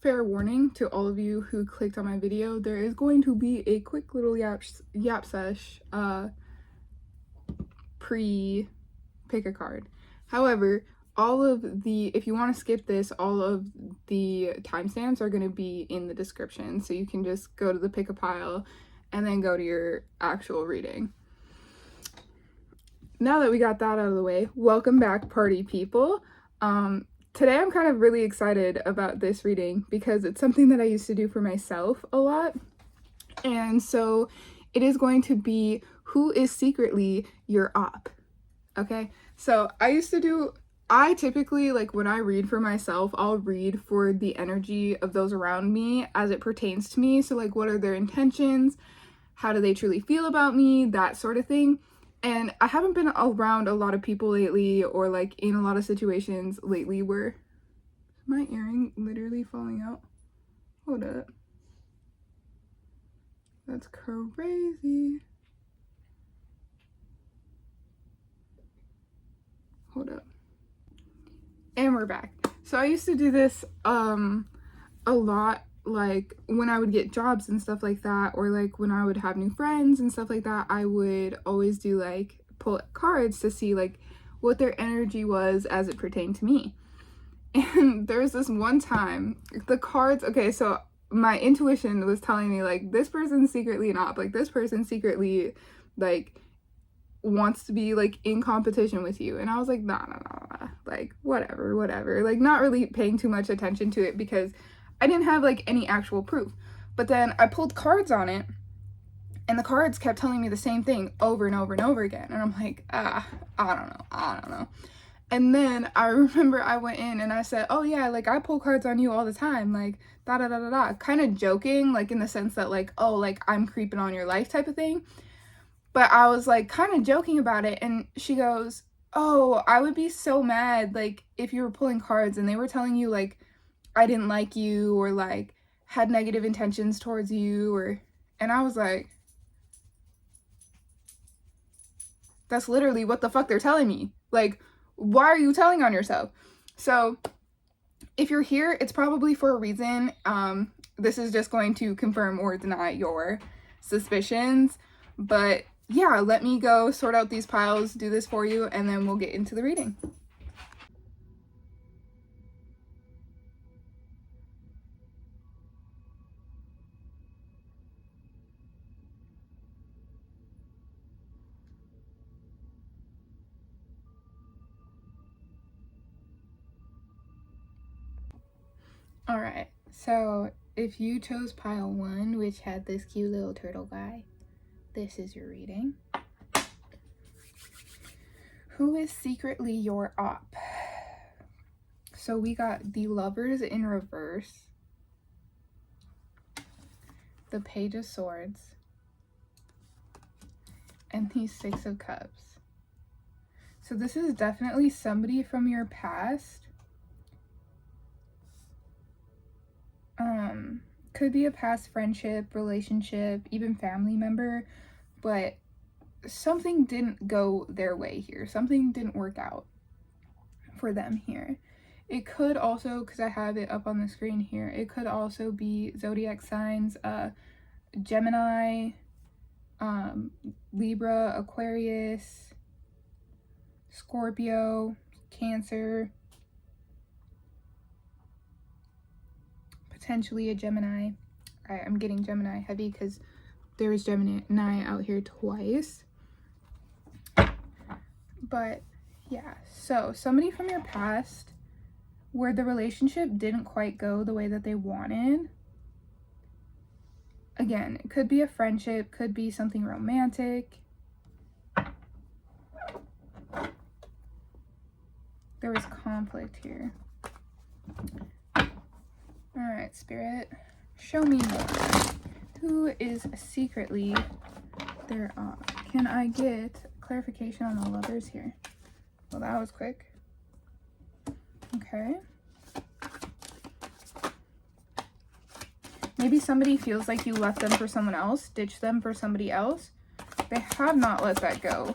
fair warning to all of you who clicked on my video, there is going to be a quick little yap sesh pre-pick a card. However, if you want to skip this, all of the timestamps are going to be in the description, so you can just go to the pick a pile and then go to your actual reading. Now that we got that out of the way, welcome back, party people. Today I'm kind of really excited about this reading because it's something that I used to do for myself a lot. And so it is going to be who is secretly your op. Okay, so I typically, like, when I read for myself, I'll read for the energy of those around me as it pertains to me. So, like, what are their intentions? How do they truly feel about me? That sort of thing. And I haven't been around a lot of people lately, or like in a lot of situations lately where, is my earring literally falling out? Hold up. That's crazy. Hold up. And we're back. So I used to do this a lot, like when I would get jobs and stuff like that, or like when I would have new friends and stuff like that. I would always do like pull cards to see like what their energy was as it pertained to me. And there was this one time, the cards, okay, so my intuition was telling me like this person's secretly an op, like this person secretly like wants to be like in competition with you. And I was like, nah, like whatever, like not really paying too much attention to it because I didn't have like any actual proof. But then I pulled cards on it and the cards kept telling me the same thing over and over and over again. And I'm like, I don't know. And then I remember I went in and I said, oh yeah, like I pull cards on you all the time, like kind of joking, like in the sense that like, oh, like I'm creeping on your life type of thing. But I was like kind of joking about it, and she goes, oh, I would be so mad like if you were pulling cards and they were telling you like I didn't like you or like had negative intentions towards you, and I was like, that's literally what the fuck they're telling me. Like, why are you telling on yourself? So if you're here, it's probably for a reason. This is just going to confirm or deny your suspicions. But yeah, let me go sort out these piles, do this for you, and then we'll get into the reading. Alright, so if you chose pile 1, which had this cute little turtle guy, this is your reading. Who is secretly your op? So we got the Lovers in reverse, the Page of Swords, and the Six of Cups. So this is definitely somebody from your past. Could be a past friendship, relationship, even family member, but something didn't go their way here. Something didn't work out for them here. It could also, because I have it up on the screen here, it could also be zodiac signs, Gemini, Libra, Aquarius, Scorpio, Cancer, potentially a Gemini. All right, I'm getting Gemini heavy because there is Gemini out here twice. But yeah, so somebody from your past where the relationship didn't quite go the way that they wanted. Again, it could be a friendship, could be something romantic. There was conflict here. Alright, Spirit, show me more. Who is secretly their op? Can I get clarification on the Lovers here? Well, that was quick. Okay. Maybe somebody feels like you left them for someone else, ditched them for somebody else. They have not let that go.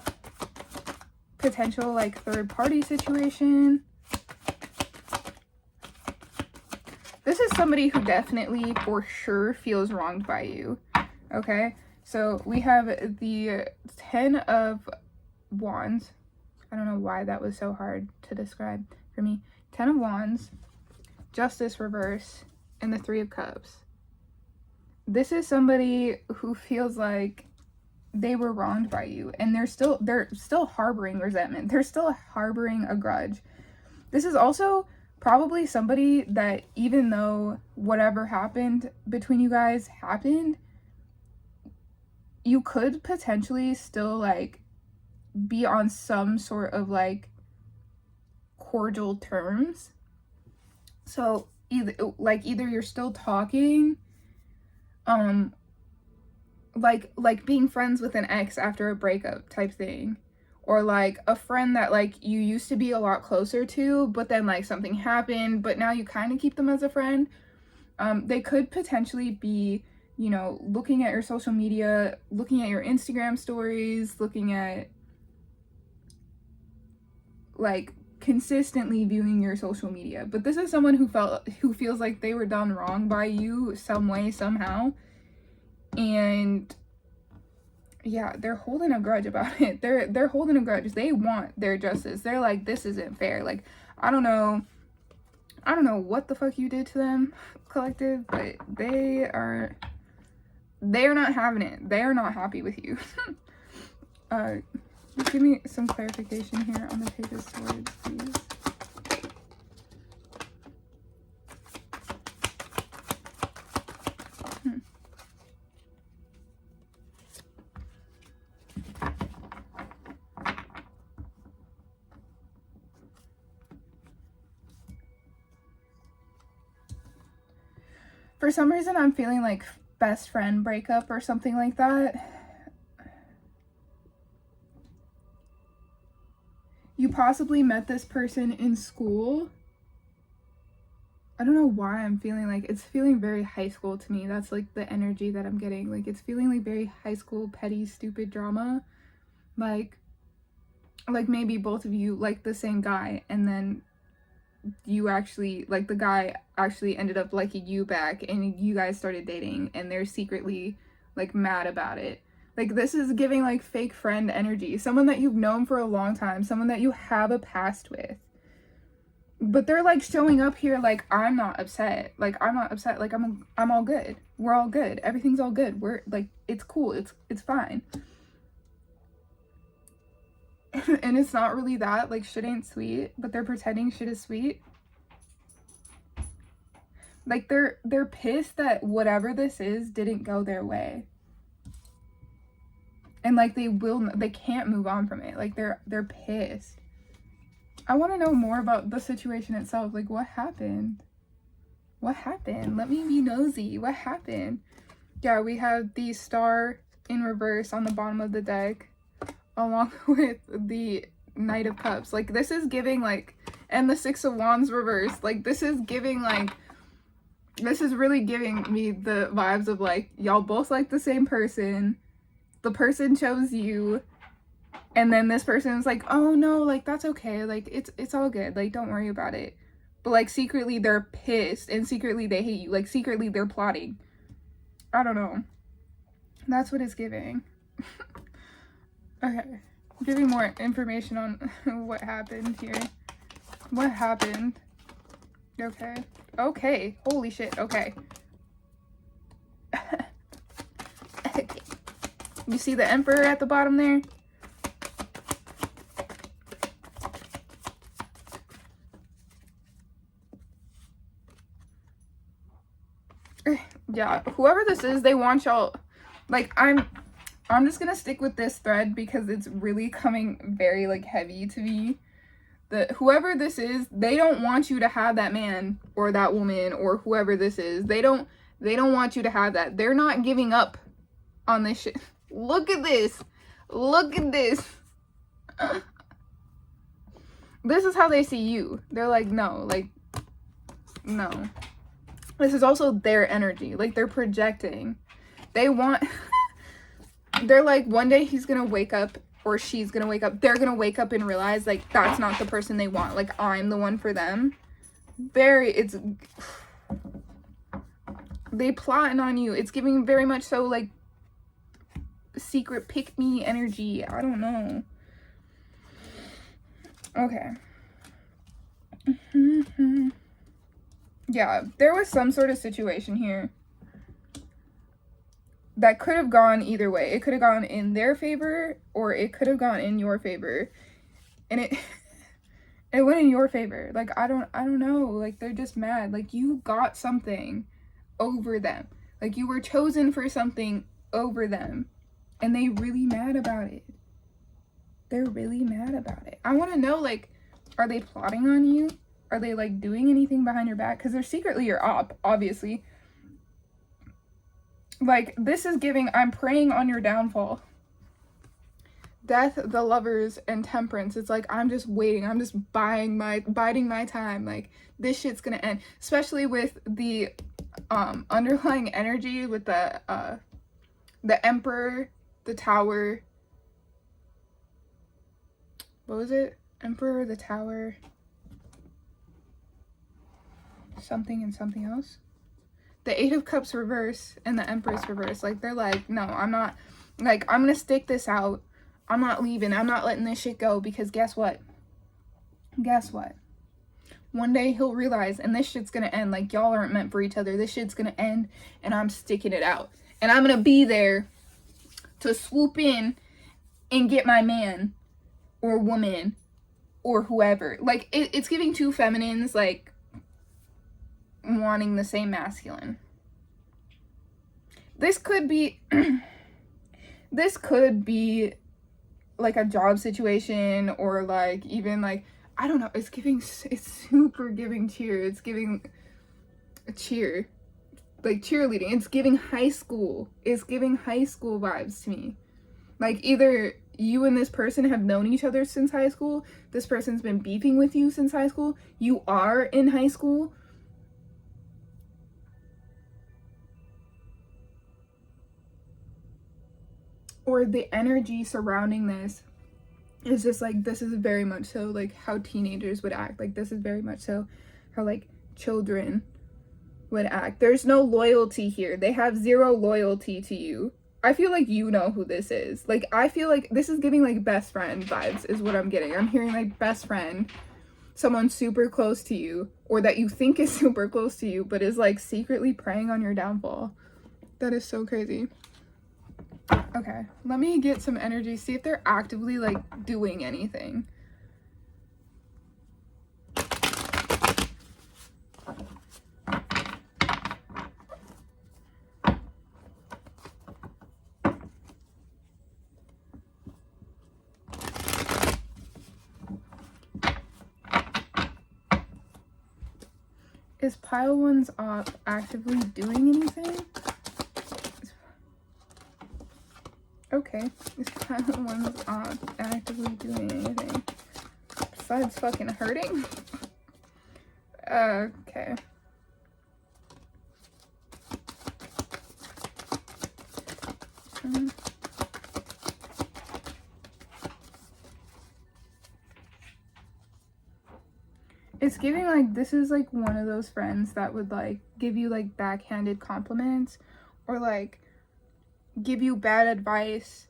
Potential like third party situation. This is somebody who definitely, for sure, feels wronged by you. Okay? So we have the 10 of Wands. I don't know why that was so hard to describe for me. 10 of Wands, Justice reverse, and the 3 of Cups. This is somebody who feels like they were wronged by you, and they're still harboring resentment. They're still harboring a grudge. This is also probably somebody that, even though whatever happened between you guys happened, you could potentially still like be on some sort of like cordial terms. So either you're still talking, like being friends with an ex after a breakup type thing, or like a friend that like you used to be a lot closer to, but then like something happened, but now you kind of keep them as a friend. They could potentially be, you know, looking at your social media, looking at your Instagram stories, looking at like consistently viewing your social media. But this is someone who feels like they were done wrong by you some way, somehow. And yeah, they're holding a grudge about it. They're holding a grudge. They want their justice. They're like, this isn't fair. Like, I don't know what the fuck you did to them, collective, but they're not having it. They are not happy with you. Give me some clarification here on the Page of Swords, please. For some reason, I'm feeling like best friend breakup or something like that. You possibly met this person in school. I don't know why I'm feeling like it's feeling very high school to me. That's like the energy that I'm getting. Like it's feeling like very high school, petty, stupid drama. Like maybe both of you like the same guy, and then you actually, like, the guy actually ended up liking you back, and you guys started dating, and they're secretly like mad about it. Like, this is giving like fake friend energy. Someone that you've known for a long time, someone that you have a past with, but they're like showing up here like, I'm not upset, like I'm all good, we're all good, everything's all good, we're like, it's cool, it's fine. And it's not really that, like, shit ain't sweet, but they're pretending shit is sweet. Like, they're pissed that whatever this is didn't go their way. And like they can't move on from it. Like they're pissed. I want to know more about the situation itself. Like, what happened? What happened? Let me be nosy. What happened? Yeah, we have the Star in reverse on the bottom of the deck, along with the Knight of Cups. Like, this is giving like, and the Six of Wands reverse. Like, this is giving like, this is really giving me the vibes of like, y'all both like the same person. The person chose you, and then this person was like, oh no, like, that's okay, like, it's all good, like, don't worry about it. But like, secretly they're pissed, and secretly they hate you. Like, secretly they're plotting. I don't know. That's what it's giving. Okay, giving more information on what happened here. What happened? Okay, holy shit. Okay. Okay. You see the Emperor at the bottom there? Yeah, whoever this is, they want y'all, like, I'm just gonna stick with this thread because it's really coming very like heavy to me. Whoever this is, they don't want you to have that man or that woman or whoever this is. They don't want you to have that. They're not giving up on this shit. Look at this. Look at this. This is how they see you. They're like, no, like, no. This is also their energy. Like, they're projecting. They want, they're like, one day he's gonna wake up, or she's gonna wake up. They're gonna wake up and realize, like, that's not the person they want. Like, I'm the one for them. It's They plotting on you. It's giving very much so like secret pick me energy. I don't know. Okay. Yeah, there was some sort of situation here that could have gone either way. It could have gone in their favor or it could have gone in your favor. And it went in your favor. Like, I don't know. Like, they're just mad. Like, you got something over them. Like, you were chosen for something over them. And they really mad about it. They're really mad about it. I want to know, like, are they plotting on you? Are they, like, doing anything behind your back? Because they're secretly your op, obviously. Like, this is giving, I'm preying on your downfall. Death, the Lovers, and Temperance. It's like, I'm just waiting. I'm just biding my time. Like, this shit's gonna end. Especially with the underlying energy with the Emperor, the Tower. What was it? Emperor, the Tower. Something and something else. The Eight of Cups reverse and the Empress reverse. Like, they're like, no, I'm not. Like, I'm gonna stick this out. I'm not leaving. I'm not letting this shit go because guess what? Guess what? One day he'll realize and this shit's gonna end. Like, y'all aren't meant for each other. This shit's gonna end and I'm sticking it out. And I'm gonna be there to swoop in and get my man or woman or whoever. Like, it's giving two feminines, like, wanting the same masculine. This could be... this could be like a job situation or like even like, I don't know, it's super giving cheer. It's giving a cheer, like cheerleading. It's giving high school. It's giving high school vibes to me. Like, either you and this person have known each other since high school, this person's been beefing with you since high school, you are in high school, or the energy surrounding this is just like, this is very much so like how teenagers would act. Like, this is very much so how like children would act. There's no loyalty here. They have zero loyalty to you. I feel like you know who this is. Like, I feel like this is giving like best friend vibes is what I'm getting. I'm hearing like best friend, someone super close to you, or that you think is super close to you, but is like secretly preying on your downfall. That is so crazy. Okay, let me get some energy, see if they're actively like doing anything. Is pile one's op actively doing anything? Okay, is pile one's op actively doing anything besides fucking hurting? Okay. It's giving like, this is like one of those friends that would like give you like backhanded compliments or like give you bad advice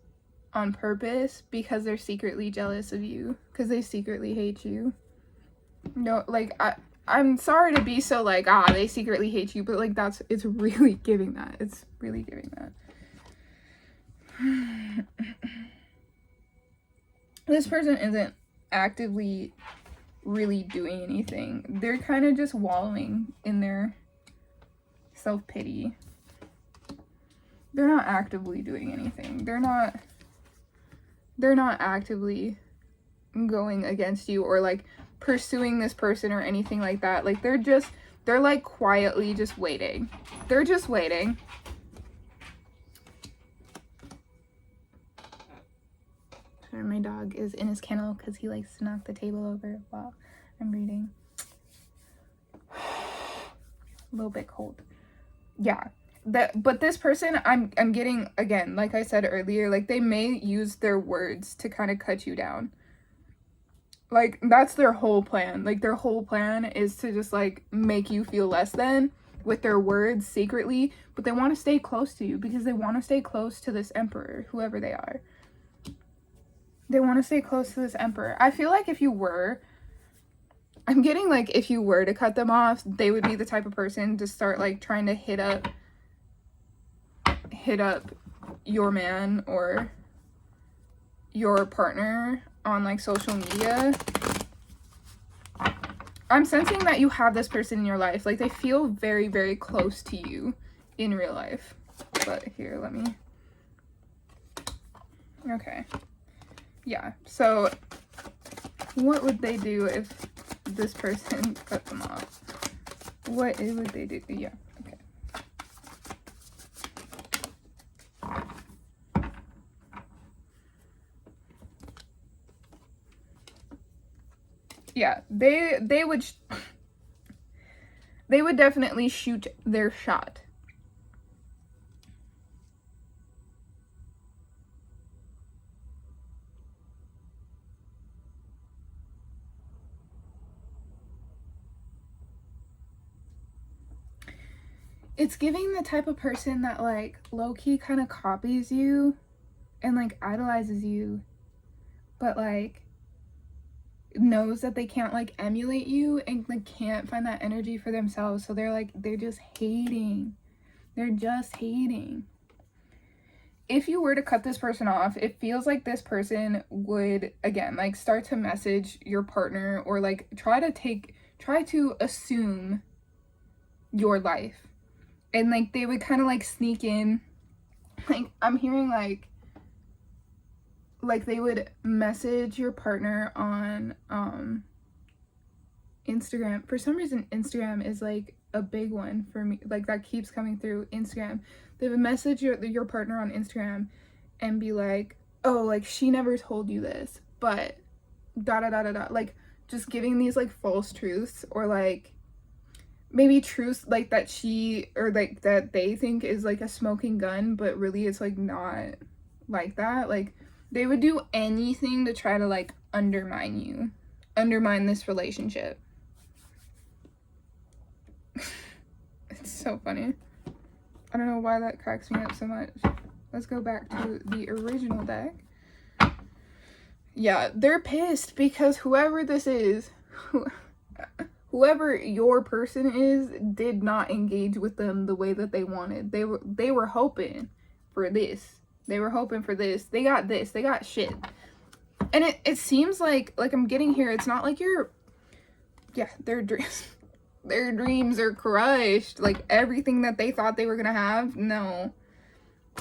on purpose because they're secretly jealous of you, because they secretly hate you. No, like, I'm sorry to be so like, they secretly hate you, but like, it's really giving that. It's really giving that. This person isn't actively really doing anything. They're kind of just wallowing in their self-pity. They're not actively doing anything. They're not actively going against you or like pursuing this person or anything like that. Like, they're like quietly just waiting. They're just waiting. Sorry, my dog is in his kennel because he likes to knock the table over while I'm reading. A little bit cold. Yeah. But this person, I'm getting, again, like I said earlier, like, they may use their words to kind of cut you down. Like, that's their whole plan. Like, their whole plan is to just, like, make you feel less than with their words secretly, but they want to stay close to you because they want to stay close to this emperor, whoever they are. They want to stay close to this emperor. I feel like if you were to cut them off, they would be the type of person to start like trying to hit up your man or your partner on like social media. I'm sensing that you have this person in your life. Like they feel very, very close to you in real life. But here, let me... Okay. Yeah, so what would they do if this person cut them off? What would they do? Yeah, okay. Yeah, they would definitely shoot their shot. It's giving the type of person that like low-key kind of copies you and like idolizes you, but like knows that they can't like emulate you and like can't find that energy for themselves. So they're just hating. They're just hating. If you were to cut this person off, it feels like this person would again like start to message your partner or like try to assume your life. And like they would kind of like sneak in, like I'm hearing like they would message your partner on Instagram. For some reason Instagram is like a big one for me, like that keeps coming through. Instagram, they would message your partner on Instagram and be like, oh, like she never told you this, but da da da da da, like just giving these like false truths, or like maybe truths like that she or like that they think is like a smoking gun, but really it's like not like that. Like they would do anything to try to like undermine this relationship. It's so funny. I don't know why that cracks me up so much. Let's go back to the original deck. Yeah, they're pissed because whoever this is, whoever your person is, did not engage with them the way that they wanted. They were hoping for this. They were hoping for this. They got this. They got shit. And it seems like I'm getting here, it's not like their dreams are crushed. Like everything that they thought they were gonna have, no.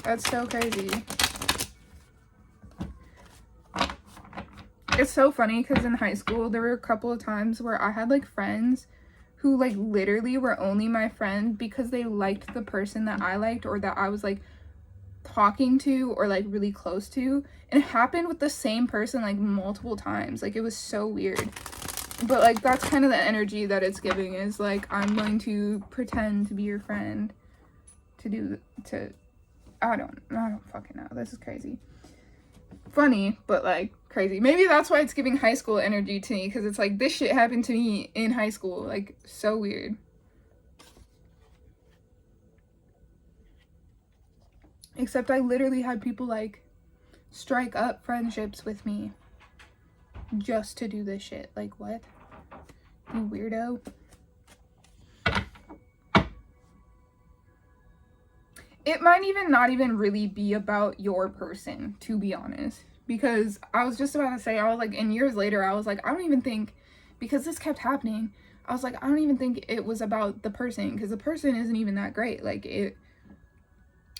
That's so crazy. It's so funny because in high school there were a couple of times where I had like friends who like literally were only my friend because they liked the person that I liked or that I was like talking to or like really close to. And it happened with the same person like multiple times. Like it was so weird. But like that's kind of the energy that it's giving, is like I'm going to pretend to be your friend I don't fucking know. This is crazy. Funny, but like crazy. Maybe that's why it's giving high school energy to me, because it's like this shit happened to me in high school. Like so weird. Except I literally had people like strike up friendships with me just to do this shit. Like what? You weirdo. It might even not even really be about your person, to be honest. Because I was just about to say, I was like, and years later, I was like, I don't even think, because this kept happening, I was like, I don't even think it was about the person, because the person isn't even that great. Like,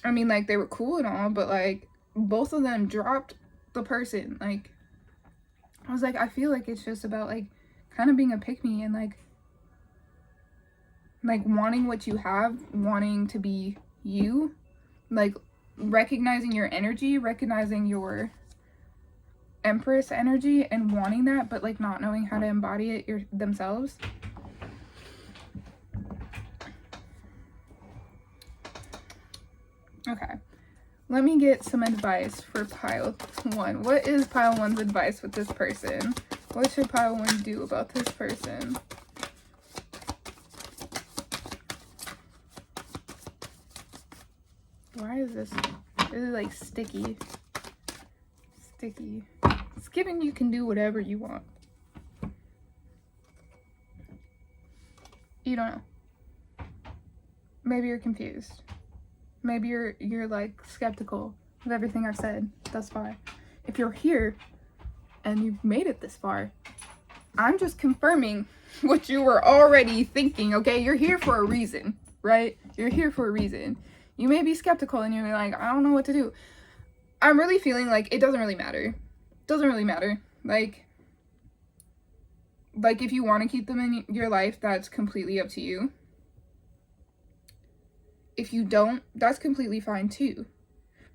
I mean, like, they were cool and all, but, like, both of them dropped the person. Like, I was like, I feel like it's just about, like, kind of being a pick-me and, like, wanting what you have, wanting to be you, like, recognizing your energy, recognizing your Empress energy and wanting that, but, like, not knowing how to embody it themselves. Okay, let me get some advice for pile 1. What is pile 1's advice with this person? What should pile 1 do about this person? Why is this really like sticky? Sticky. It's giving you can do whatever you want. You don't know. Maybe you're confused. Maybe you're like skeptical of everything I've said thus far. If you're here and you've made it this far, I'm just confirming what you were already thinking, okay? You're here for a reason, right? You're here for a reason. You may be skeptical and you're like, I don't know what to do. I'm really feeling like it doesn't really matter. It doesn't really matter. Like if you want to keep them in your life, that's completely up to you. If you don't, that's completely fine too.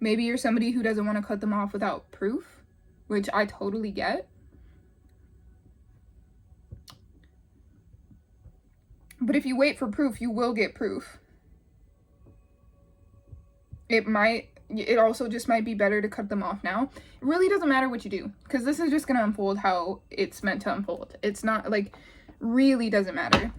Maybe you're somebody who doesn't want to cut them off without proof, which I totally get. But if you wait for proof, you will get proof. It also just might be better to cut them off now. It really doesn't matter what you do, because this is just going to unfold how it's meant to unfold. It's not, like, really doesn't matter.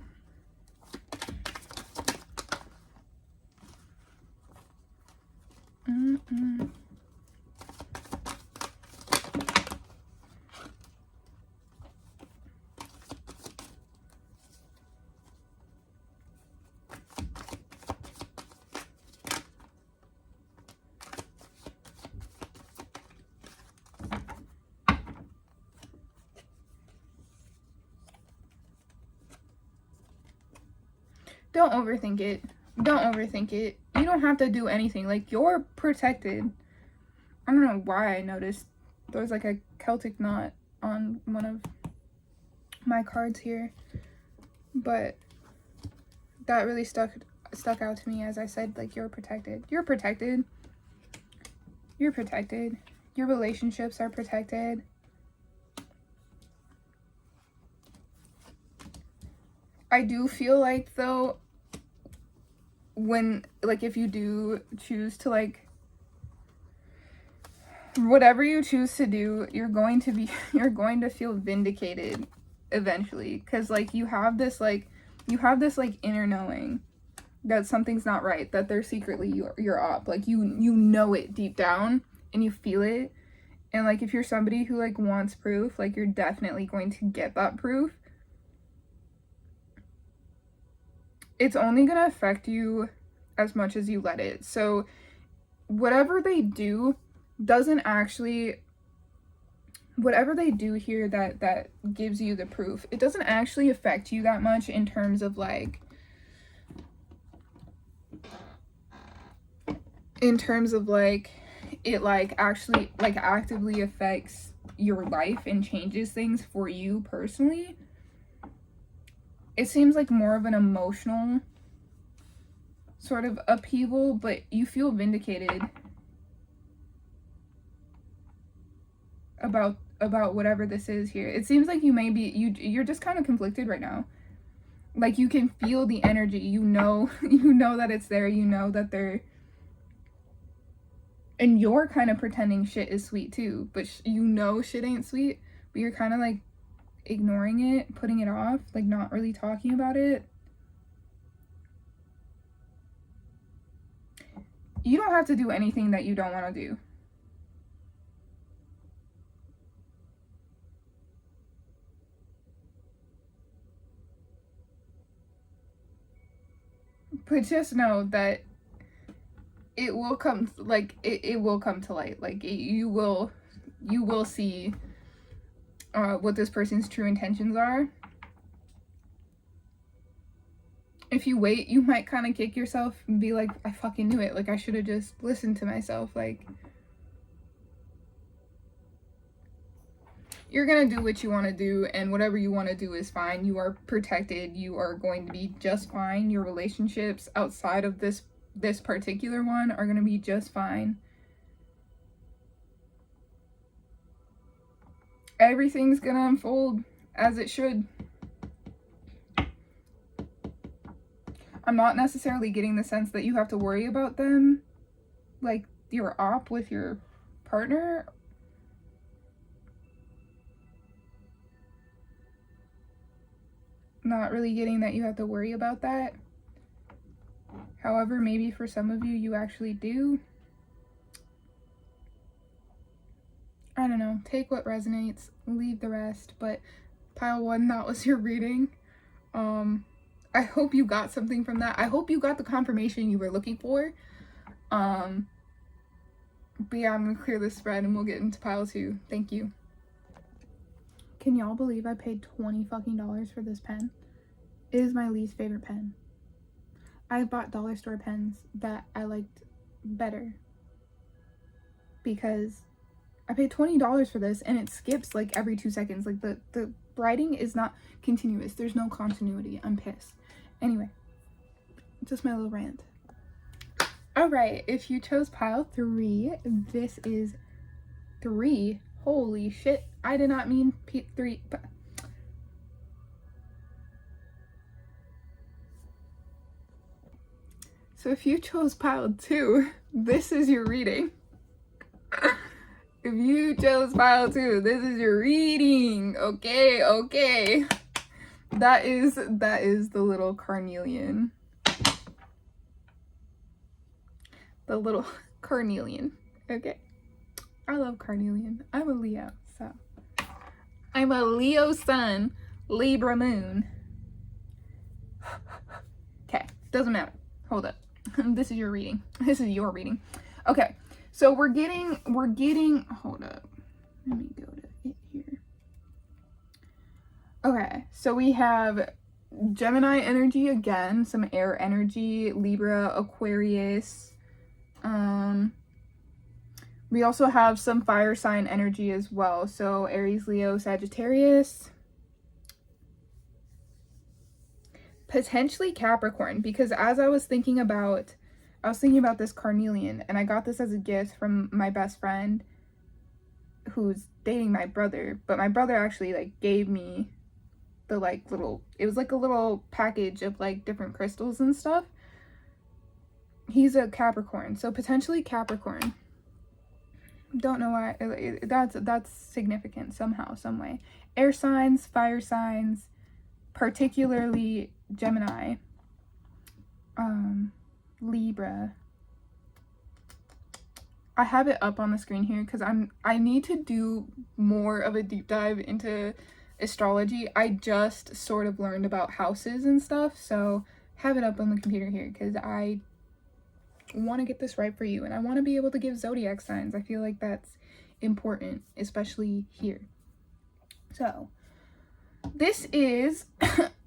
Don't overthink it. Don't overthink it. You don't have to do anything. Like, you're protected. I don't know why I noticed there was like a Celtic knot on one of my cards here, but that really stuck out to me as I said, like, you're protected. You're protected. You're protected. Your relationships are protected. I do feel like, though, when, like, if you do choose to, like, whatever you choose to do, you're going to feel vindicated eventually, because, like, you have this inner knowing that something's not right, that they're secretly your op. Like, you know it deep down, and you feel it, and, like, if you're somebody who, like, wants proof, like, you're definitely going to get that proof. It's only going to affect you as much as you let it. So whatever they do here that gives you the proof, it doesn't actually affect you that much in terms of like it like actually like actively affects your life and changes things for you personally. It seems like more of an emotional sort of upheaval, but you feel vindicated about whatever this is here. It seems like you're just kind of conflicted right now. Like, you can feel the energy. You know that it's there. You know that they're, and you're kind of pretending shit is sweet too, but shit ain't sweet, but you're kind of like ignoring it, putting it off, like not really talking about it. You don't have to do anything that you don't want to do. But just know that it will come, like, it will come to light. Like, you will see what this person's true intentions are. If you wait, you might kind of kick yourself and be like, I fucking knew it. Like, I should have just listened to myself. Like, you're gonna do what you want to do, and whatever you want to do is fine. You are protected. You are going to be just fine. Your relationships outside of this particular one are gonna be just fine. Everything's gonna unfold as it should. I'm not necessarily getting the sense that you have to worry about them, like your op with your partner. Not really getting that you have to worry about that. However, maybe for some of you, you actually do. I don't know. Take what resonates, leave the rest. But pile 1, that was your reading. I hope you got something from that. I hope you got the confirmation you were looking for. But yeah, I'm gonna clear this spread and we'll get into pile 2. Thank you. Can y'all believe I paid $20 fucking for this pen? It is my least favorite pen. I bought dollar store pens that I liked better because I paid $20 for this and it skips like every 2 seconds. Like the writing is not continuous. There's no continuity. I'm pissed. Anyway, just my little rant. All right, if you chose pile 3, this is 3. Holy shit. I did not mean 3. But so if you chose pile 2, this is your reading. If you chose pile 2, this is your reading. Okay. That is the little carnelian. The little carnelian. Okay. I love carnelian. I'm a Leo, so. I'm a Leo sun, Libra moon. Okay, doesn't matter. Hold up. This is your reading. This is your reading. Okay, so we're getting, hold up. Let me go to it here. Okay, so we have Gemini energy again, some air energy, Libra, Aquarius. We also have some fire sign energy as well. So Aries, Leo, Sagittarius. Potentially Capricorn, because as I was thinking about this carnelian, and I got this as a gift from my best friend who's dating my brother, but my brother actually like gave me the like little, it was like a little package of like different crystals and stuff. He's a Capricorn, so potentially Capricorn. Don't know why. That's significant somehow, some way. Air signs, fire signs, particularly Gemini, Libra. I have it up on the screen here because I need to do more of a deep dive into astrology. I just sort of learned about houses and stuff, so have it up on the computer here because I want to get this right for you and I want to be able to give zodiac signs. I feel like that's important, especially here. So this is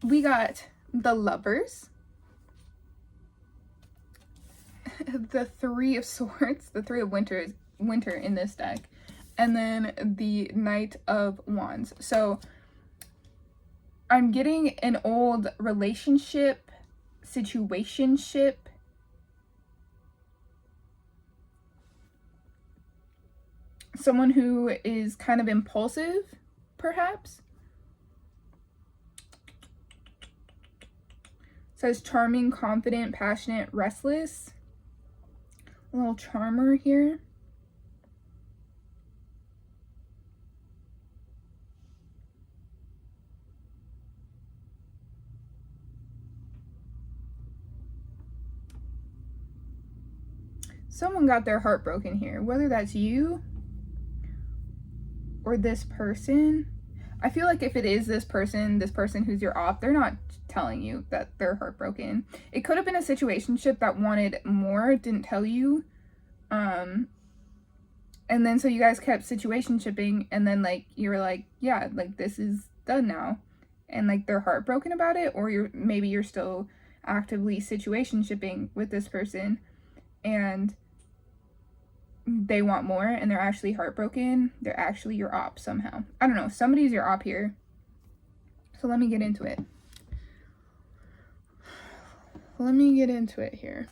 we got the Lovers, the Three of Swords, the Three of Winter in this deck, and then the Knight of Wands. So I'm getting an old relationship, situationship, someone who is kind of impulsive, perhaps. It says charming, confident, passionate, restless. A little charmer here. Someone got their heart broken here, whether that's you or this person. I feel like if it is this person who's your op, they're not telling you that they're heartbroken. It could have been a situationship that wanted more, didn't tell you. And then so you guys kept situationshipping, and then like you were like, yeah, like this is done now. And like they're heartbroken about it, or maybe you're still actively situationshipping with this person and they want more and they're actually heartbroken. They're actually your op somehow. I don't know. Somebody's your op here. So let me get into it. Here.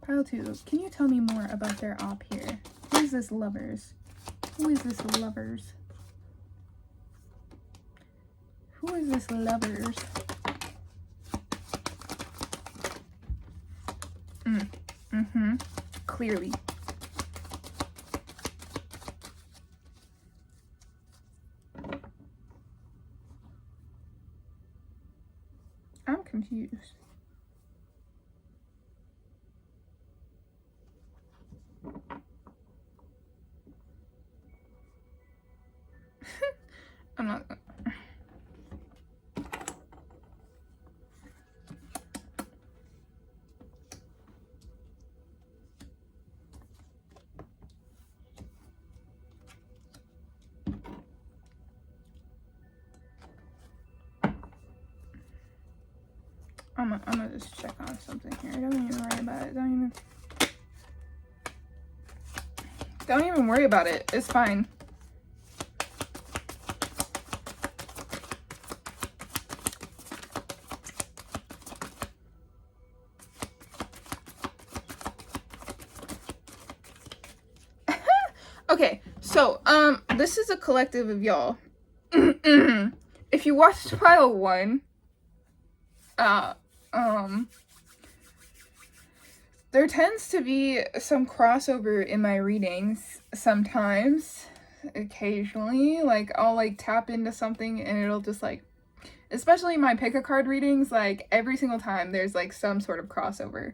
Pile 2. Can you tell me more about their op here? Who is this Lovers? Who is this Lovers? Who is this Lovers? Clearly. I'm confused. I'm not. I'm gonna just check on something here. Don't even worry about it. Don't even worry about it. It's fine. Okay, so this is a collective of y'all. If you watched pile 1, there tends to be some crossover in my readings sometimes, occasionally. Like, I'll like tap into something and it'll just like, especially my pick a card readings, like every single time there's like some sort of crossover.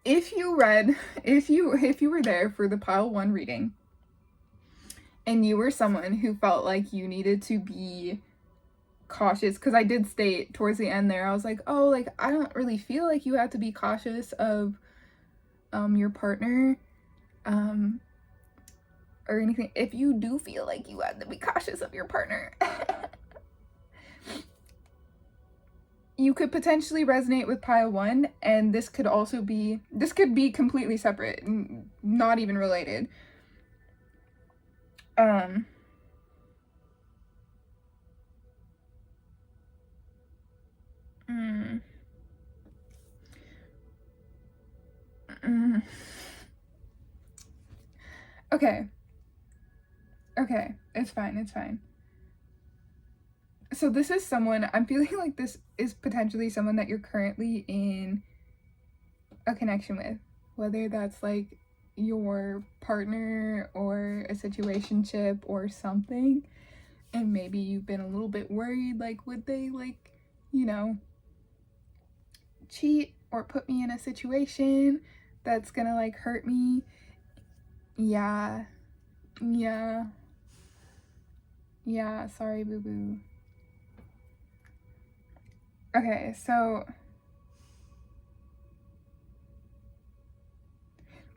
If you were there for the pile 1 reading and you were someone who felt like you needed to be cautious, because I did state towards the end there, I was like, oh, like I don't really feel like you have to be cautious of your partner or anything. If you do feel like you have to be cautious of your partner, you could potentially resonate with pile 1, and this could be completely separate, not even related. Okay, it's fine. So this is someone, I'm feeling like this is potentially someone that you're currently in a connection with, whether that's like your partner or a situationship or something, and maybe you've been a little bit worried, like, would they, like, you know, cheat or put me in a situation that's gonna like hurt me. Yeah, sorry, boo-boo. Okay, so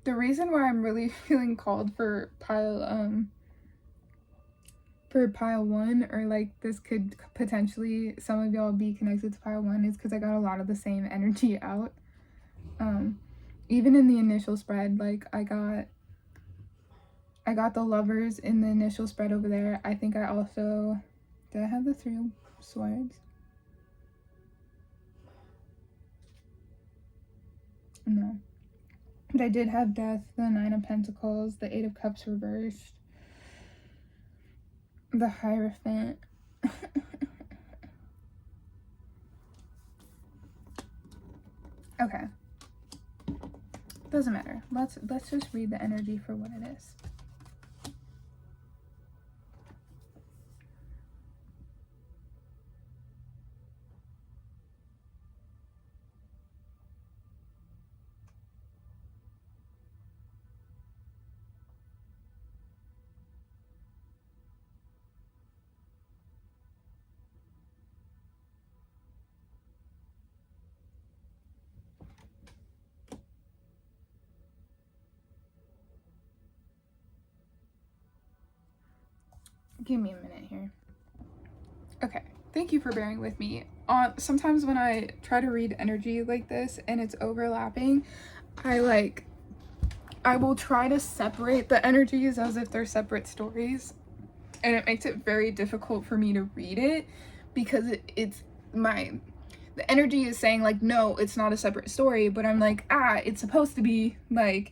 the reason why I'm really feeling called for pile 1, or like this could potentially, some of y'all be connected to pile 1, is because I got a lot of the same energy out. Even in the initial spread, like I got the Lovers in the initial spread over there. I think I also, did I have the 3 of Swords? No. But I did have Death, the 9 of Pentacles, the 8 of Cups reversed, the Hierophant. Okay. Doesn't matter. Let's just read the energy for what it is. Give me a minute here. Okay, thank you for bearing with me. Sometimes when I try to read energy like this and it's overlapping, I will try to separate the energies as if they're separate stories, and it makes it very difficult for me to read it because the energy is saying like, no, it's not a separate story, but I'm like, it's supposed to be, like,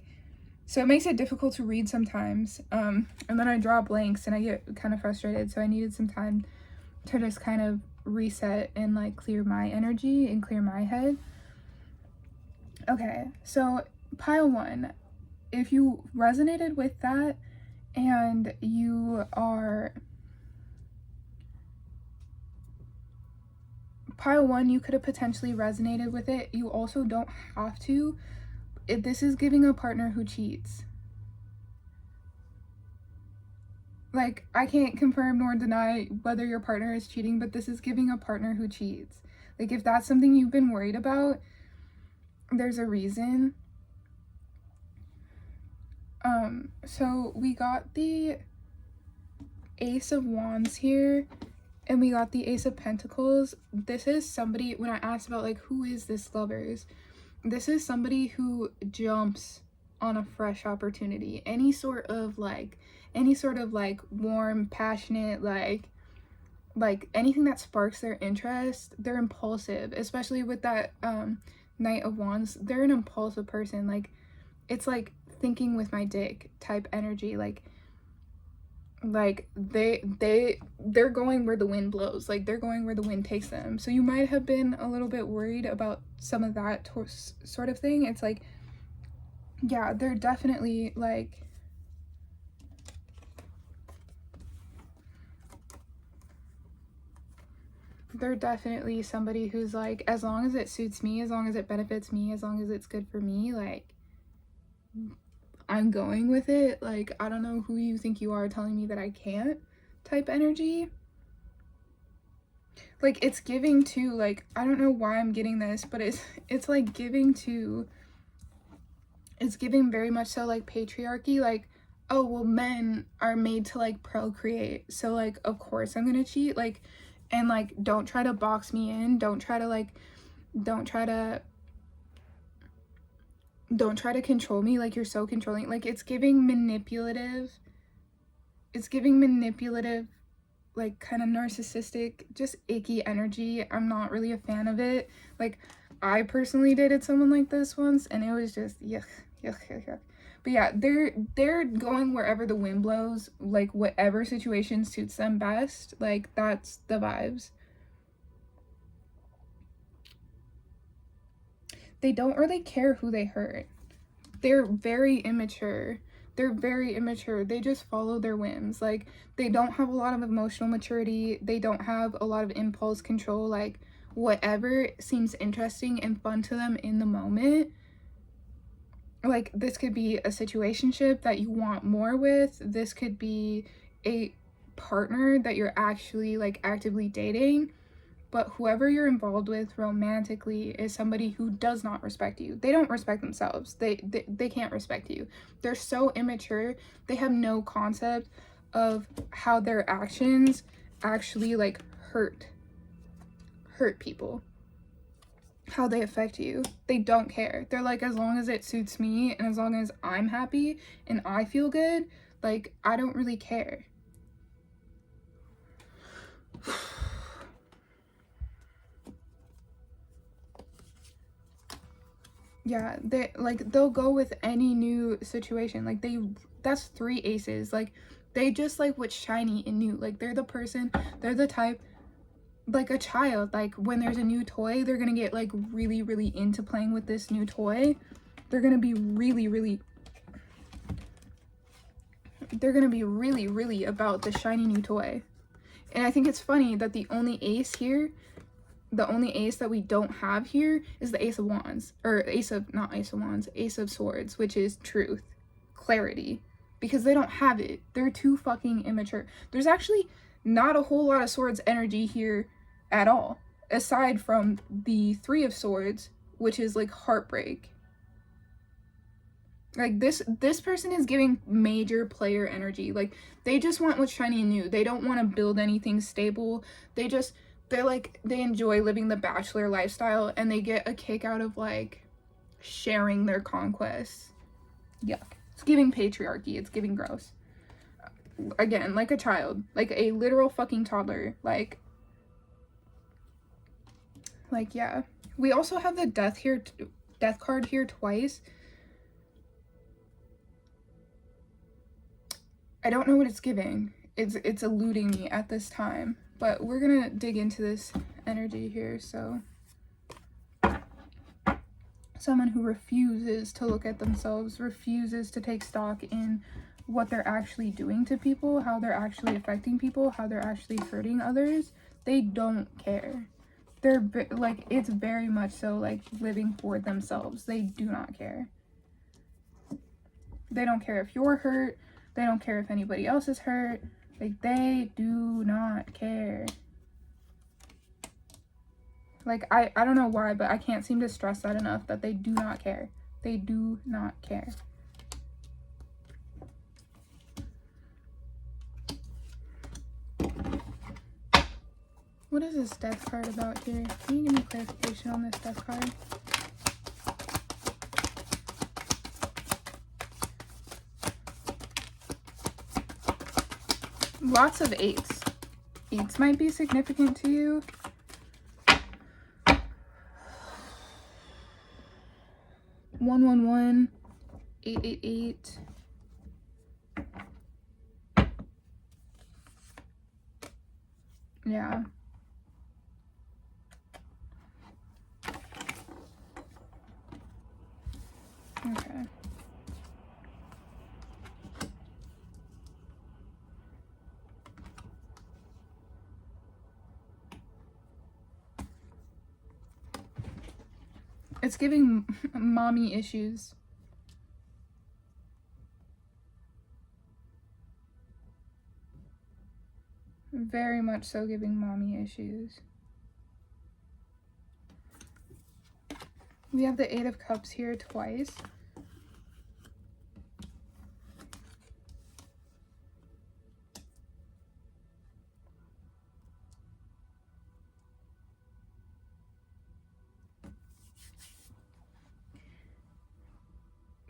so it makes it difficult to read sometimes. And then I draw blanks and I get kind of frustrated, so I needed some time to just kind of reset and like clear my energy and clear my head. Okay, so pile 1, if you resonated with that and you are pile 1, you could have potentially resonated with it. You also don't have to. This is giving a partner who cheats. Like, I can't confirm nor deny whether your partner is cheating, but this is giving a partner who cheats. Like, if that's something you've been worried about, there's a reason. So we got the Ace of Wands here, and we got the Ace of Pentacles. This is somebody, when I asked about, like, who is this lovers? This is somebody who jumps on a fresh opportunity. Any sort of warm, passionate, like anything that sparks their interest. They're impulsive, especially with that Knight of Wands. They're an impulsive person. Like, it's like thinking with my dick type energy. Like they're going where the wind blows. Like, they're going where the wind takes them. So you might have been a little bit worried about some of that sort of thing. It's like, yeah, they're definitely like, they're definitely somebody who's like, as long as it suits me, as long as it benefits me, as long as it's good for me, like, I'm going with it. Like, I don't know who you think you are telling me that I can't type energy. Like, it's giving to, like, I don't know why I'm getting this, but it's like giving to, it's giving very much so like patriarchy. Like, oh, well, men are made to like procreate, so like of course I'm gonna cheat. Like, and like, don't try to box me in, don't try to control me. Like, you're so controlling. Like, it's giving manipulative, like kind of narcissistic, just icky energy. I'm not really a fan of it. Like, I personally dated someone like this once, and it was just yuck. But yeah, they're going wherever the wind blows, like whatever situation suits them best. Like, that's the vibes. They don't really care who they hurt. They're very immature. They just follow their whims. Like, they don't have a lot of emotional maturity. They don't have a lot of impulse control. Like, whatever seems interesting and fun to them in the moment. Like, this could be a situationship that you want more with. This could be a partner that you're actually like actively dating. But whoever you're involved with romantically is somebody who does not respect you. They don't respect themselves. They can't respect you. They're so immature. They have no concept of how their actions actually like hurt people. How they affect you. They don't care. They're like, as long as it suits me and as long as I'm happy and I feel good, like, I don't really care. Yeah, they'll go with any new situation. Like, that's 3 aces. Like, they just like what's shiny and new. Like, they're the type, like a child, like when there's a new toy, they're gonna get like really, really into playing with this new toy. They're gonna be really, really about the shiny new toy. And I think it's funny that the only ace that we don't have here is the Ace of Wands, or Ace of Swords, which is truth, clarity, because they don't have it. They're too fucking immature. There's actually not a whole lot of Swords energy here at all, aside from the 3 of Swords, which is like heartbreak. Like, this person is giving major player energy. Like, they just want what's shiny and new. They don't want to build anything stable. They enjoy living the bachelor lifestyle, and they get a kick out of like sharing their conquests. Yuck. It's giving patriarchy. It's giving gross. Again, like a child, like a literal fucking toddler. Like, yeah. We also have the death card here twice. I don't know what it's giving. It's eluding me at this time. But we're gonna dig into this energy here. So, someone who refuses to look at themselves, refuses to take stock in what they're actually doing to people, how they're actually affecting people, how they're actually hurting others. They don't care. like, it's very much so like living for themselves. They do not care. They don't care if you're hurt. They don't care if anybody else is hurt. Like, they do not care. Like, I don't know why, but I can't seem to stress that enough, that they do not care. They do not care. What is this death card about here? Can you give me clarification on this death card? Lots of eights. Eights might be significant to you. One, 1, 1, 8, 8, 8. Yeah. Okay. It's giving mommy issues. Very much so giving mommy issues. We have the Eight of Cups here twice.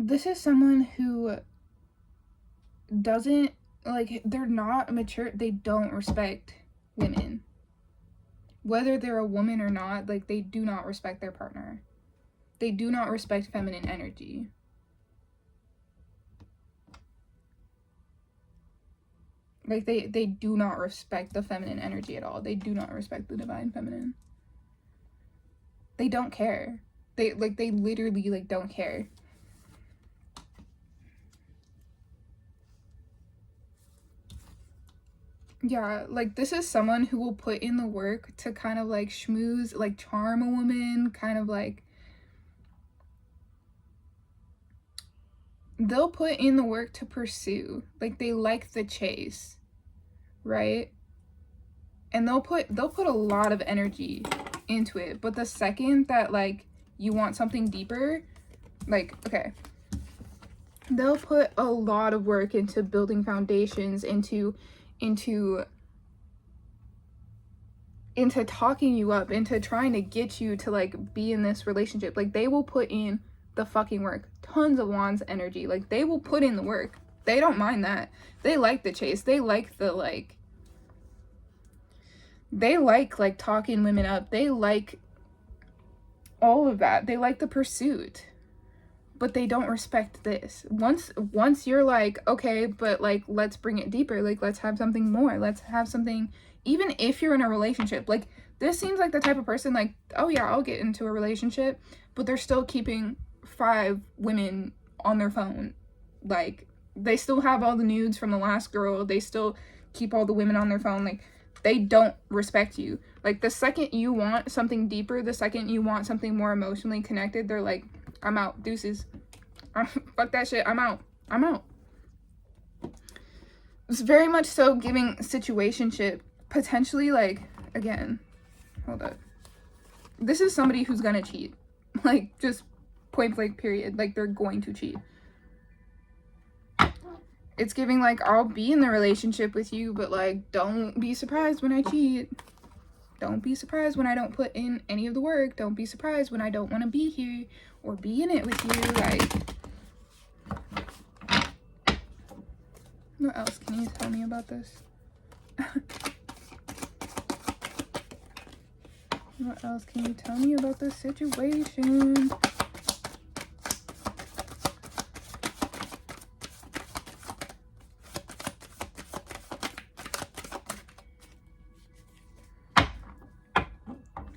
This is someone who doesn't, like, they're not mature. They don't respect women. Whether they're a woman or not, like, they do not respect their partner. They do not respect feminine energy. Like, they do not respect the feminine energy at all. They do not respect the divine feminine. They don't care. They literally, like, don't care. Yeah, like, this is someone who will put in the work to kind of, like, schmooze, like, charm a woman, kind of, like, they'll put in the work to pursue. Like, they like the chase, right? And they'll put a lot of energy into it. But the second that, like, you want something deeper, like, okay, they'll put a lot of work into building foundations, into talking you up, into trying to get you to, like, be in this relationship. Like, they will put in the fucking work. Tons of wands energy. Like, they will put in the work. They don't mind that. They like the chase. They like the, like, talking women up. They like all of that. They like the pursuit. But they don't respect this. Once you're like, okay, but, like, let's bring it deeper. Like, let's have something more. Let's have something, even if you're in a relationship. Like, this seems like the type of person, like, oh yeah, I'll get into a relationship, but they're still keeping 5 women on their phone. Like, they still have all the nudes from the last girl. They still keep all the women on their phone. Like, they don't respect you. Like, the second you want something deeper, the second you want something more emotionally connected, they're like, I'm out, deuces. Fuck that shit, I'm out. It's very much so giving situationship, potentially, like, again, hold up. This is somebody who's gonna cheat. Like, just point blank period. Like, they're going to cheat. It's giving, like, I'll be in the relationship with you, but, like, don't be surprised when I cheat. Don't be surprised when I don't put in any of the work. Don't be surprised when I don't want to be here or be in it with you. Like, what else can you tell me about this? What else can you tell me about this situation?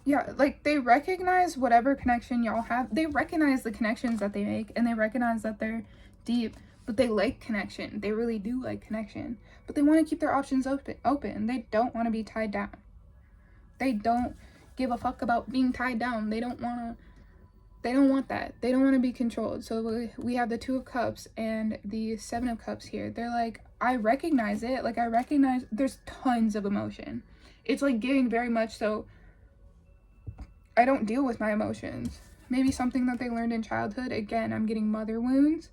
Yeah, like, they recognize whatever connection y'all have. They recognize the connections that they make, and they recognize that they're deep, but they like connection. They really do like connection, but they want to keep their options open. They don't want to be tied down. They don't give a fuck about being tied down. They don't want that. They don't want to be controlled. So we have the 2 of Cups and the 7 of Cups here. They're like, I recognize it. Like, I recognize there's tons of emotion. It's like giving very much so I don't deal with my emotions. Maybe something that they learned in childhood. Again, I'm getting mother wounds.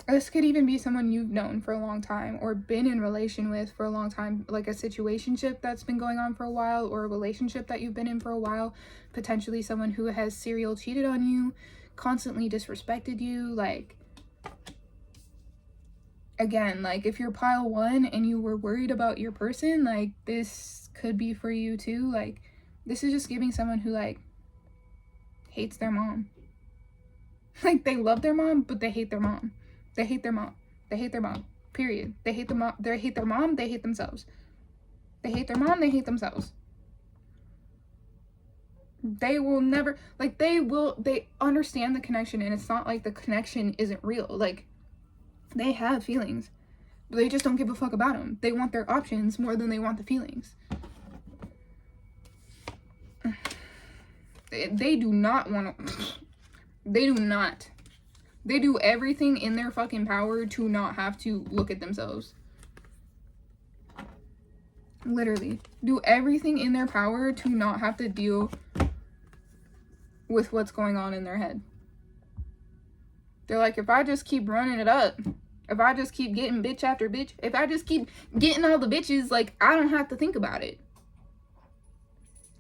This could even be someone you've known for a long time or been in relation with for a long time, like a situationship that's been going on for a while, or a relationship that you've been in for a while. Potentially someone who has serial cheated on you, constantly disrespected you. Like, again, like if you're pile 1 and you were worried about your person, like this could be for you too. Like, this is just giving someone who like hates their mom. Like, they love their mom, but they hate their mom. They hate their mom. They hate their mom. Period. They hate the mom. They hate their mom. They hate themselves. They hate their mom. They hate themselves. They will never, like, they understand the connection, and it's not like the connection isn't real. Like, they have feelings, but they just don't give a fuck about them. They want their options more than they want the feelings. They do not want to, they do not. They do everything in their fucking power to not have to look at themselves. Literally. Do everything in their power to not have to deal with what's going on in their head. They're like, if I just keep running it up, if I just keep getting bitch after bitch, if I just keep getting all the bitches, like, I don't have to think about it.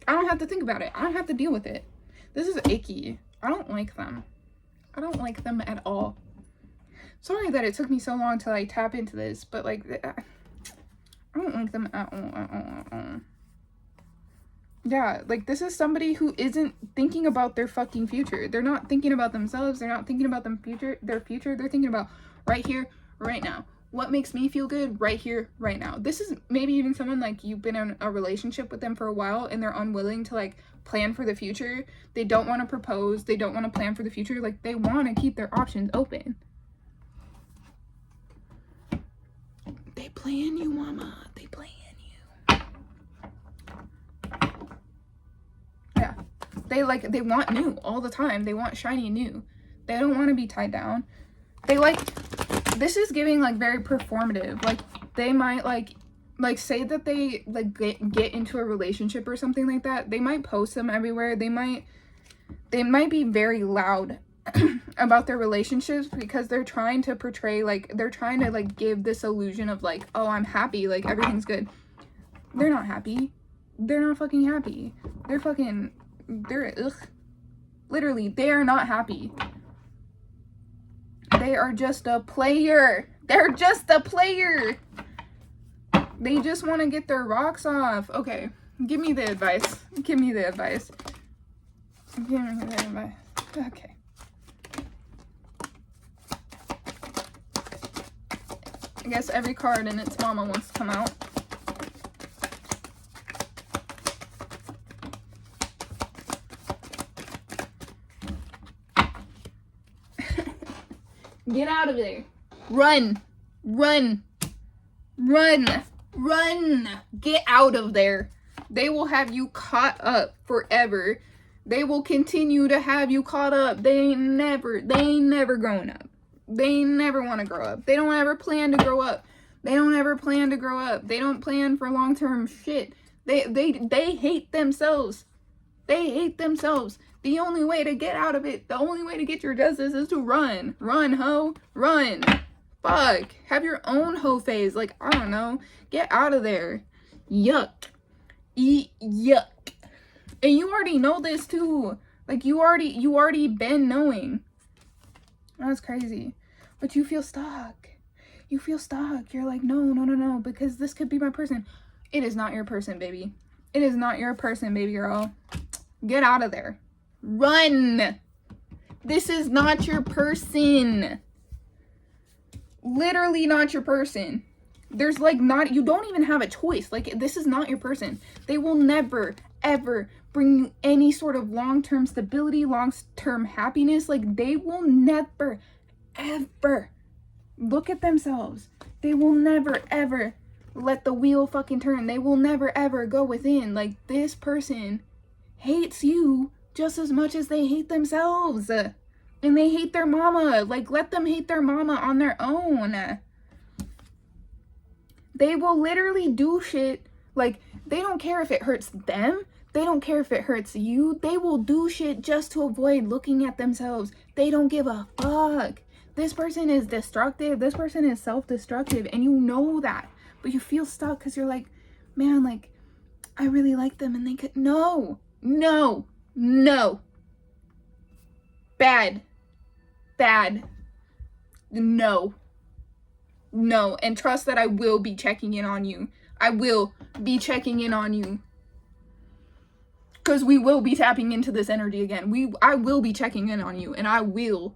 I don't have to think about it. I don't have to deal with it. This is icky. I don't like them. I don't like them at all. Sorry that it took me so long to like tap into this, but like I don't like them at all. Yeah, like this is somebody who isn't thinking about their fucking future. They're not thinking about themselves. They're not thinking about their future. They're thinking about right here, right now. What makes me feel good right here, right now. This is maybe even someone like you've been in a relationship with them for a while and they're unwilling to like plan for the future. They don't want to propose. They don't want to plan for the future. Like, they want to keep their options open. They plan you, mama. They plan you. Yeah. They want new all the time. They want shiny new. They don't want to be tied down. They like, this is giving like very performative. Like, they might like say that they like get into a relationship or something like that. They might post them everywhere. They might be very loud about their relationships because they're trying to portray, like, they're trying to like give this illusion of like, oh, I'm happy, like everything's good. They're not happy. They're not fucking happy. They're ugh. Literally, they are not happy. They are just a player. They're just a player. They just want to get their rocks off. Okay, give me the advice. Give me the advice. Give me the advice. Okay. I guess every card and its mama wants to come out. Get out of there. Run. Run. Run. Run. Get out of there. They will have you caught up forever. They will continue to have you caught up. They ain't never growing up. They never want to grow up. They don't ever plan to grow up. They don't ever plan to grow up. They don't plan for long-term shit. They hate themselves. They hate themselves. The only way to get out of it, the only way to get your justice is to run. Run, ho. Run. Fuck. Have your own hoe phase. Like, I don't know. Get out of there. Yuck. Yuck. And you already know this too. Like, you already been knowing. That's crazy. But you feel stuck. You feel stuck. You're like, no, because this could be my person. It is not your person, baby. It is not your person, baby girl. Get out of there. Run. This is not your person. Literally not your person. There's like not, you don't even have a choice. Like, this is not your person. They will never, ever bring you any sort of long-term stability, long-term happiness. Like, they will never, ever look at themselves. They will never, ever let the wheel fucking turn. They will never ever go within. Like, this person hates you just as much as they hate themselves. And they hate their mama. Like, let them hate their mama on their own. They will literally do shit. Like, they don't care if it hurts them. They don't care if it hurts you. They will do shit just to avoid looking at themselves. They don't give a fuck. This person is destructive. This person is self-destructive. And you know that. But you feel stuck because you're like, man, like, I really like them. And they could, no. No. No. Bad. Bad. No. No. And trust that I will be checking in on you. I will be checking in on you. Because we will be tapping into this energy again. I will be checking in on you. And I will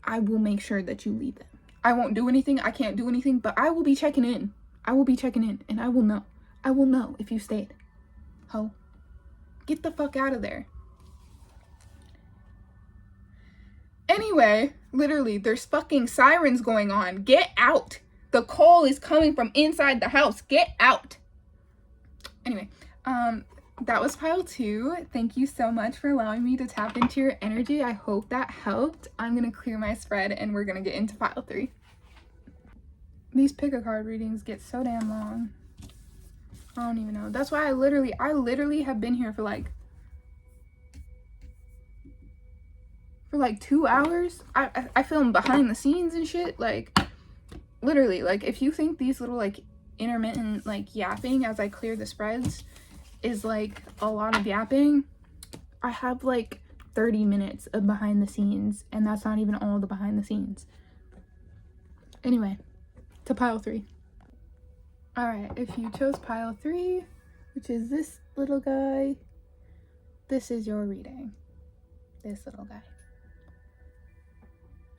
make sure that you leave them. I won't do anything. I can't do anything. But I will be checking in. I will be checking in. And I will know. I will know if you stayed. Ho. Get the fuck out of there. Anyway, literally, there's fucking sirens going on. Get out. The call is coming from inside the house. Get out. Anyway, that was pile 2. Thank you so much for allowing me to tap into your energy. I hope that helped. I'm going to clear my spread and we're going to get into pile 3. These pick a card readings get so damn long. I don't even know. That's why I literally have been here for like 2 hours. I film behind the scenes and shit. Like, literally, like, if you think these little like intermittent like yapping as I clear the spreads is like a lot of yapping, I have like 30 minutes of behind the scenes, and that's not even all the behind the scenes. Anyway, to pile 3. All right, if you chose pile 3, which is this little guy, this is your reading. This little guy.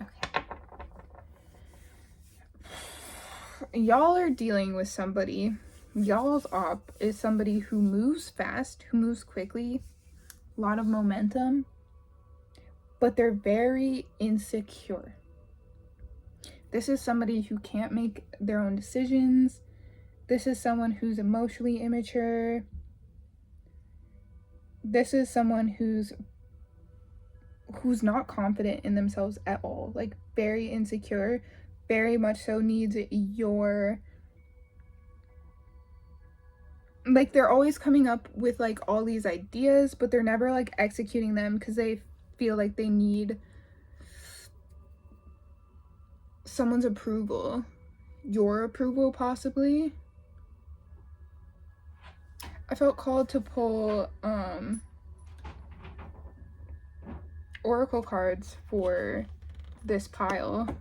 Okay. Y'all are dealing with somebody. Y'all's op is somebody who moves fast, who moves quickly, a lot of momentum, but they're very insecure. This is somebody who can't make their own decisions. This is someone who's emotionally immature. This is someone who's not confident in themselves at all. Like, very insecure, very much so needs your... Like, they're always coming up with like all these ideas, but they're never like executing them because they feel like they need someone's approval. Your approval, possibly. I felt called to pull oracle cards for this pile,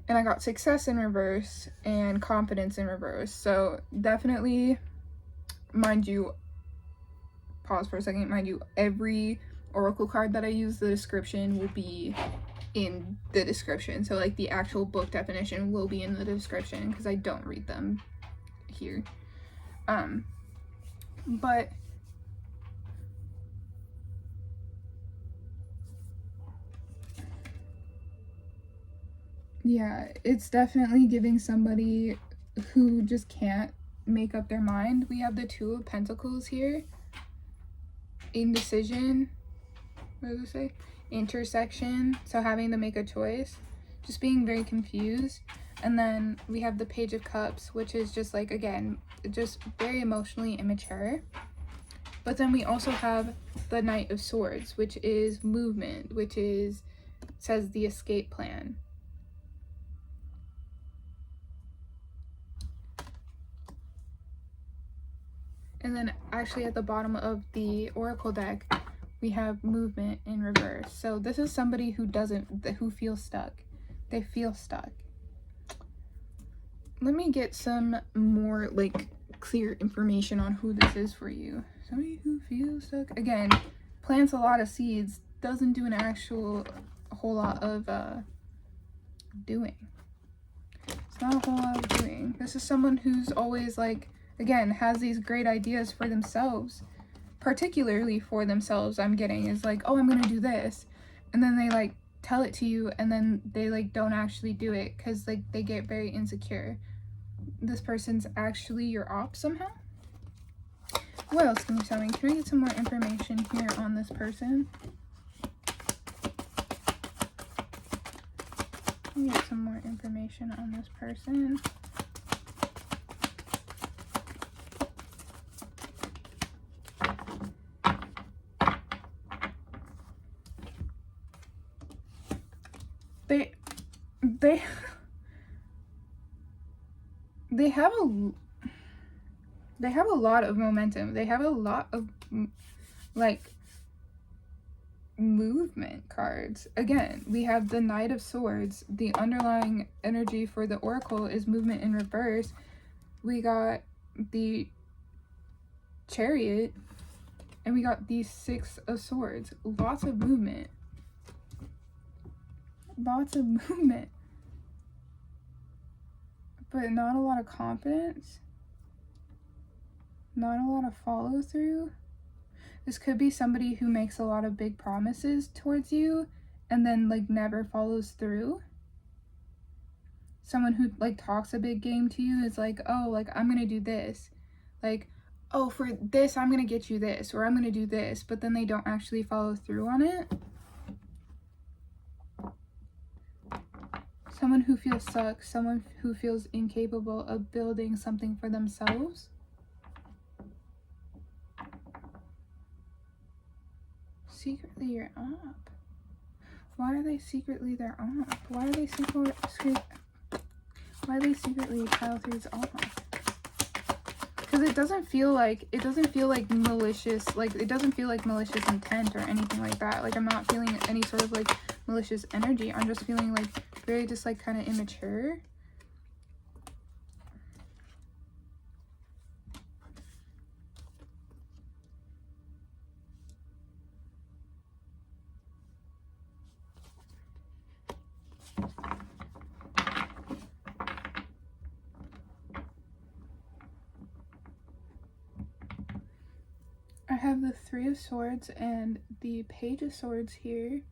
and I got success in reverse and confidence in reverse. So definitely, mind you, pause for a second, mind you, every oracle card that I use, the description will be in the description. So like the actual book definition will be in the description because I don't read them here. But yeah, it's definitely giving somebody who just can't make up their mind. We have the Two of Pentacles here. Indecision. What does it say? Intersection. So having to make a choice. Just being very confused. And then we have the Page of Cups, which is just like, again, just very emotionally immature. But then we also have the Knight of Swords, which is movement, which is, says the escape plan. And then actually at the bottom of the oracle deck, we have movement in reverse. So this is somebody who who feels stuck. They feel stuck. Let me get some more like clear information on who this is for you. Somebody who feels stuck. Again, plants a lot of seeds, doesn't do a whole lot of doing. It's not a whole lot of doing. This is someone who's always like, again, has these great ideas for themselves, particularly for themselves. I'm getting is like, oh, I'm gonna do this, and then they like tell it to you, and then they like don't actually do it because like they get very insecure. this person's actually your op somehow. What else can you tell me? Can I get some more information here on this person? Can I get some more information on this person? They have a lot of momentum. They have a lot of like movement cards. Again, we have the Knight of Swords. The underlying energy for the Oracle is movement in reverse. We got the Chariot, and we got the Six of Swords. Lots of movement. Lots of movement. But not a lot of confidence. Not a lot of follow through. This could be somebody who makes a lot of big promises towards you and then like never follows through. Someone who like talks a big game to you is like, oh, like I'm gonna do this. Like, oh, for this I'm gonna get you this, or I'm gonna do this, but then they don't actually follow through on it. Someone who feels stuck, someone who feels incapable of building something for themselves. Secretly you're up. Why are they secretly they're off? Why are they secretly Pile 3's off? Because it doesn't feel like malicious, like it doesn't feel like malicious intent or anything like that. Like I'm not feeling any sort of like malicious energy. I'm just feeling like very just like kind of immature. I have the Three of Swords and the Page of Swords here.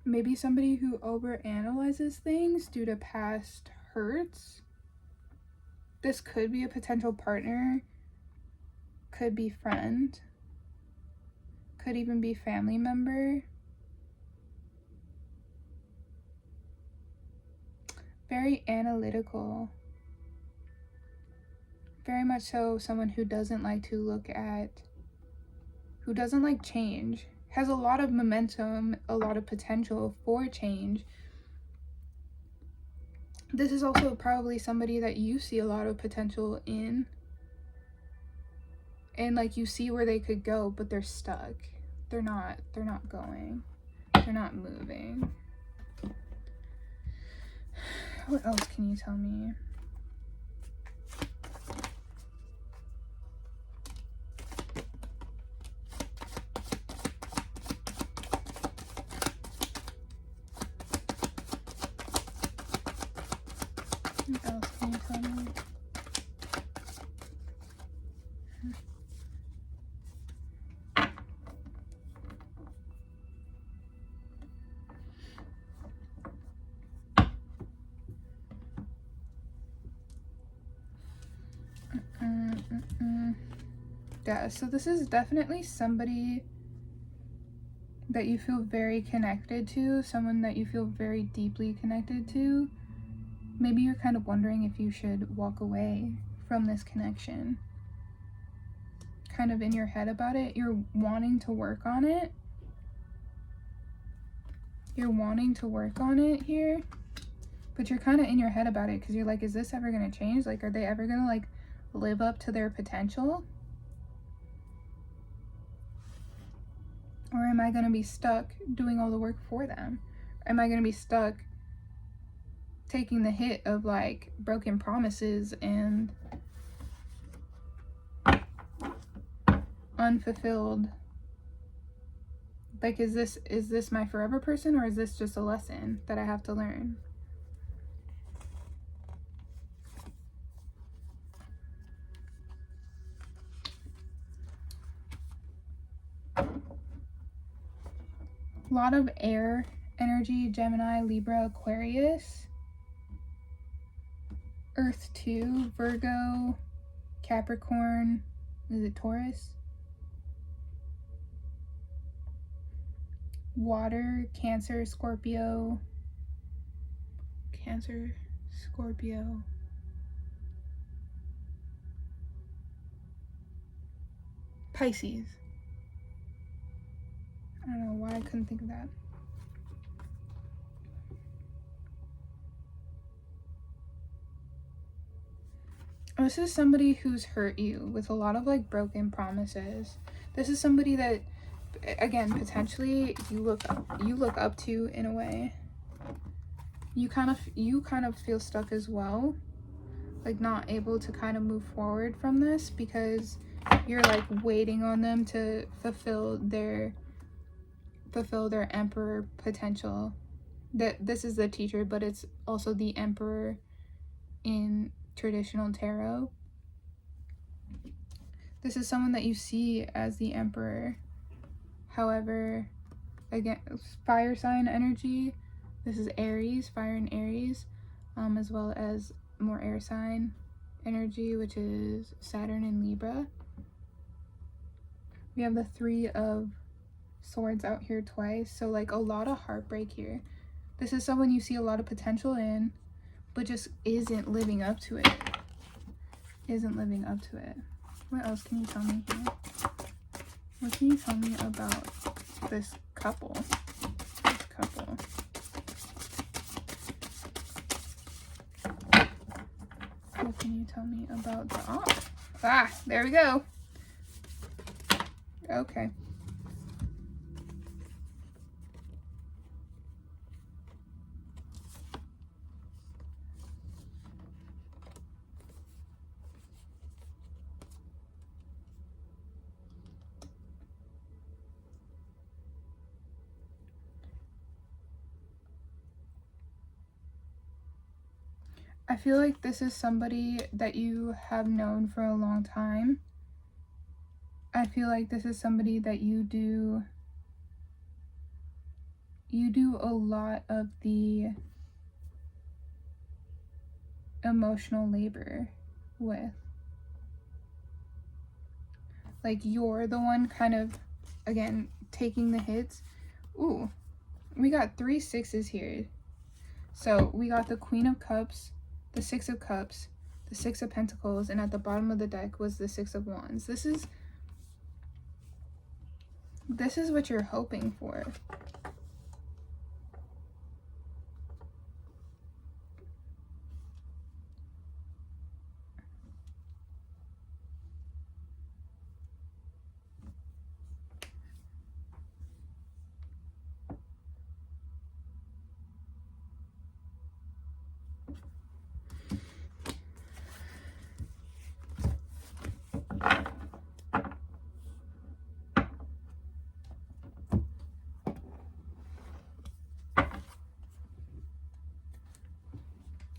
Maybe somebody who overanalyzes things due to past hurts. This could be a potential partner. Could be friend. Could even be family member. Very analytical. Very much so someone who doesn't like to look at, who doesn't like change, has a lot of momentum, a lot of potential for change. This is also probably somebody that you see a lot of potential in, and like you see where they could go, but they're stuck. They're not going. They're not moving. What else can you tell me? What else can you tell me? Yeah, so this is definitely somebody that you feel very connected to, someone that you feel very deeply connected to. Maybe you're kind of wondering if you should walk away from this connection. Kind of in your head about it. You're wanting to work on it. You're wanting to work on it here. But you're kind of in your head about it because you're like, is this ever going to change? Like, are they ever going to like live up to their potential? Or am I going to be stuck doing all the work for them? Am I going to be stuck taking the hit of like broken promises and unfulfilled? Like, is this my forever person, or is this just a lesson that I have to learn? A lot of air energy, Gemini, Libra, Aquarius. Earth 2, Virgo, Capricorn, is it Taurus? Water, Cancer, Scorpio, Pisces. I don't know why I couldn't think of that. This is somebody who's hurt you with a lot of like broken promises. This is somebody that, again, potentially you look up to in a way. You kind of feel stuck as well, like not able to kind of move forward from this because you're like waiting on them to fulfill their emperor potential. That this is the teacher, but it's also the emperor in traditional tarot. This is someone that you see as the emperor. However, again, fire sign energy. This is Aries, fire and Aries, as well as more air sign energy, which is Saturn and Libra. We have the 3 of Swords out here twice, so like a lot of heartbreak here. This is someone you see a lot of potential in, but just isn't living up to it. What else can you tell me here? What can you tell me about this couple? What can you tell me about the there we go. Okay. I feel like this is somebody that you have known for a long time. I feel like this is somebody that you do a lot of the emotional labor with. Like you're the one kind of, again, taking the hits. Ooh, we got 3 6s here. So we got the Queen of Cups, the 6 of Cups, the 6 of Pentacles, and at the bottom of the deck was the 6 of Wands. This is what you're hoping for.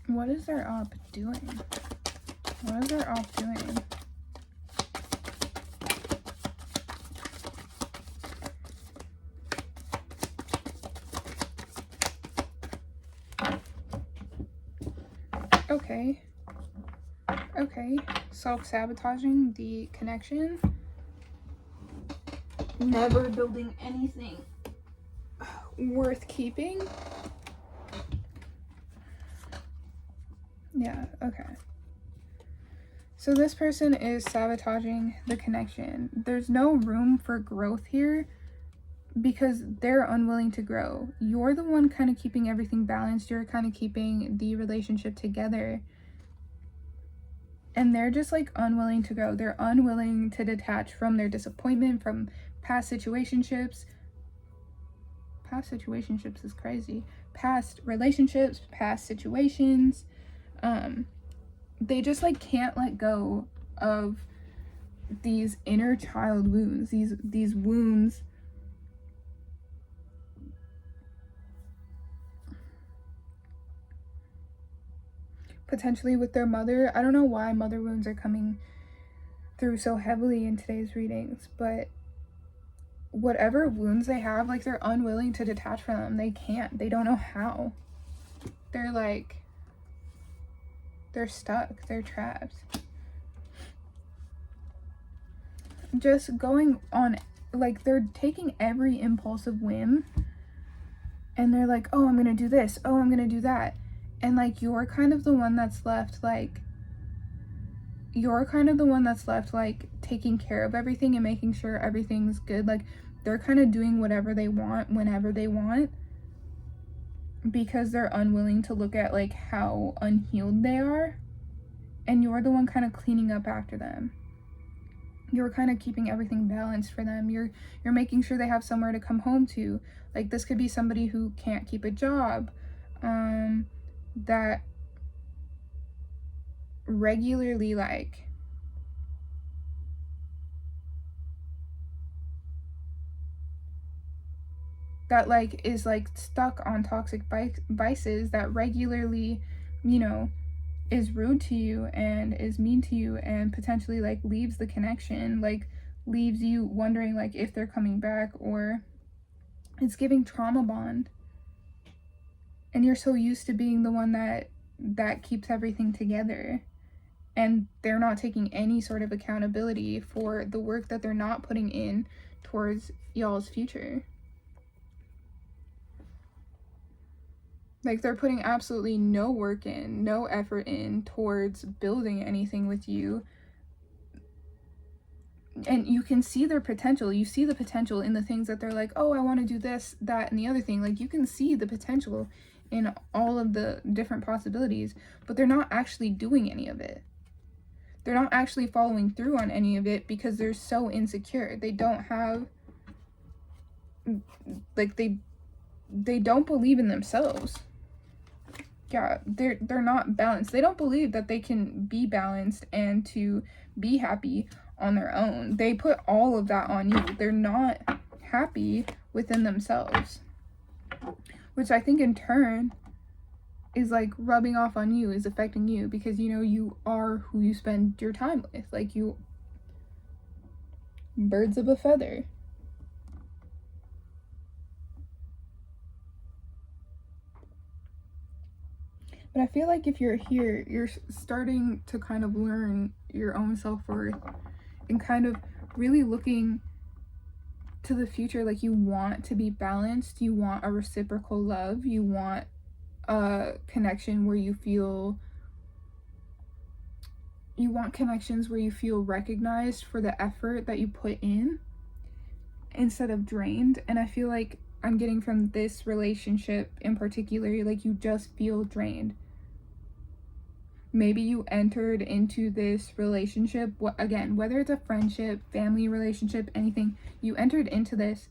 What is their op doing? Okay. Self-sabotaging the connection. Never building anything worth keeping. Yeah, okay. So this person is sabotaging the connection. There's no room for growth here because they're unwilling to grow. You're the one kind of keeping everything balanced. You're kind of keeping the relationship together. And they're just like unwilling to grow. They're unwilling to detach from their disappointment, from past situationships. Past situationships is crazy. Past relationships, past situations. They just like can't let go of these inner child wounds, these wounds potentially with their mother. I don't know why mother wounds are coming through so heavily in today's readings, but whatever wounds they have, like they're unwilling to detach from them. They can't. They don't know how. They're like, They're stuck. They're trapped. Just going on, like, they're taking every impulsive whim and they're like, oh, I'm gonna do this, oh, I'm gonna do that, and like you're kind of the one that's left like taking care of everything and making sure everything's good. Like, they're kind of doing whatever they want whenever they want because they're unwilling to look at like how unhealed they are, and you're the one kind of cleaning up after them. You're kind of keeping everything balanced for them. You're making sure they have somewhere to come home to. Like, this could be somebody who can't keep a job, that regularly like is like stuck on toxic vices, that regularly, you know, is rude to you and is mean to you and potentially like leaves the connection, like leaves you wondering like if they're coming back, or it's giving trauma bond. And you're so used to being the one that keeps everything together, and they're not taking any sort of accountability for the work that they're not putting in towards y'all's future. Like, they're putting absolutely no work in, no effort in towards building anything with you. And you can see their potential. You see the potential in the things that they're like, oh, I want to do this, that, and the other thing. Like, you can see the potential in all of the different possibilities, but they're not actually doing any of it. They're not actually following through on any of it because they're so insecure. They don't have, like, they don't believe in themselves. Yeah, they're not balanced. They don't believe that they can be balanced and to be happy on their own. They put all of that on you. They're not happy within themselves, which I think in turn is like rubbing off on you, is affecting you, because you know you are who you spend your time with. Like, you, birds of a feather. But I feel like if you're here, you're starting to kind of learn your own self-worth and kind of really looking to the future. Like, you want to be balanced. You want a reciprocal love. You want a connection where you feel, you want connections where you feel recognized for the effort that you put in instead of drained. And I feel like I'm getting from this relationship in particular, like, you just feel drained. Maybe you entered into this relationship, again, whether it's a friendship, family relationship, anything, you entered into this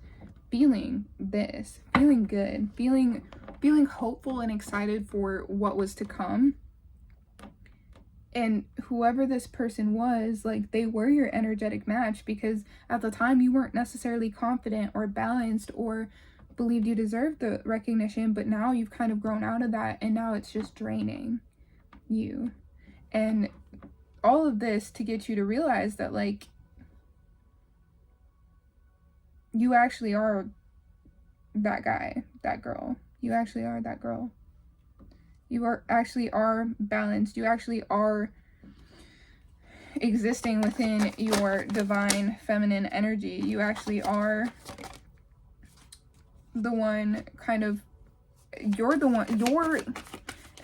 feeling good, feeling hopeful and excited for what was to come. And whoever this person was, like, they were your energetic match, because at the time you weren't necessarily confident or balanced or believed you deserved the recognition, but now you've kind of grown out of that, and now it's just draining you. And all of this to get you to realize that, like, you actually are that guy, that girl. You actually are that girl. You actually are balanced. You actually are existing within your divine feminine energy. You actually are the one kind of, you're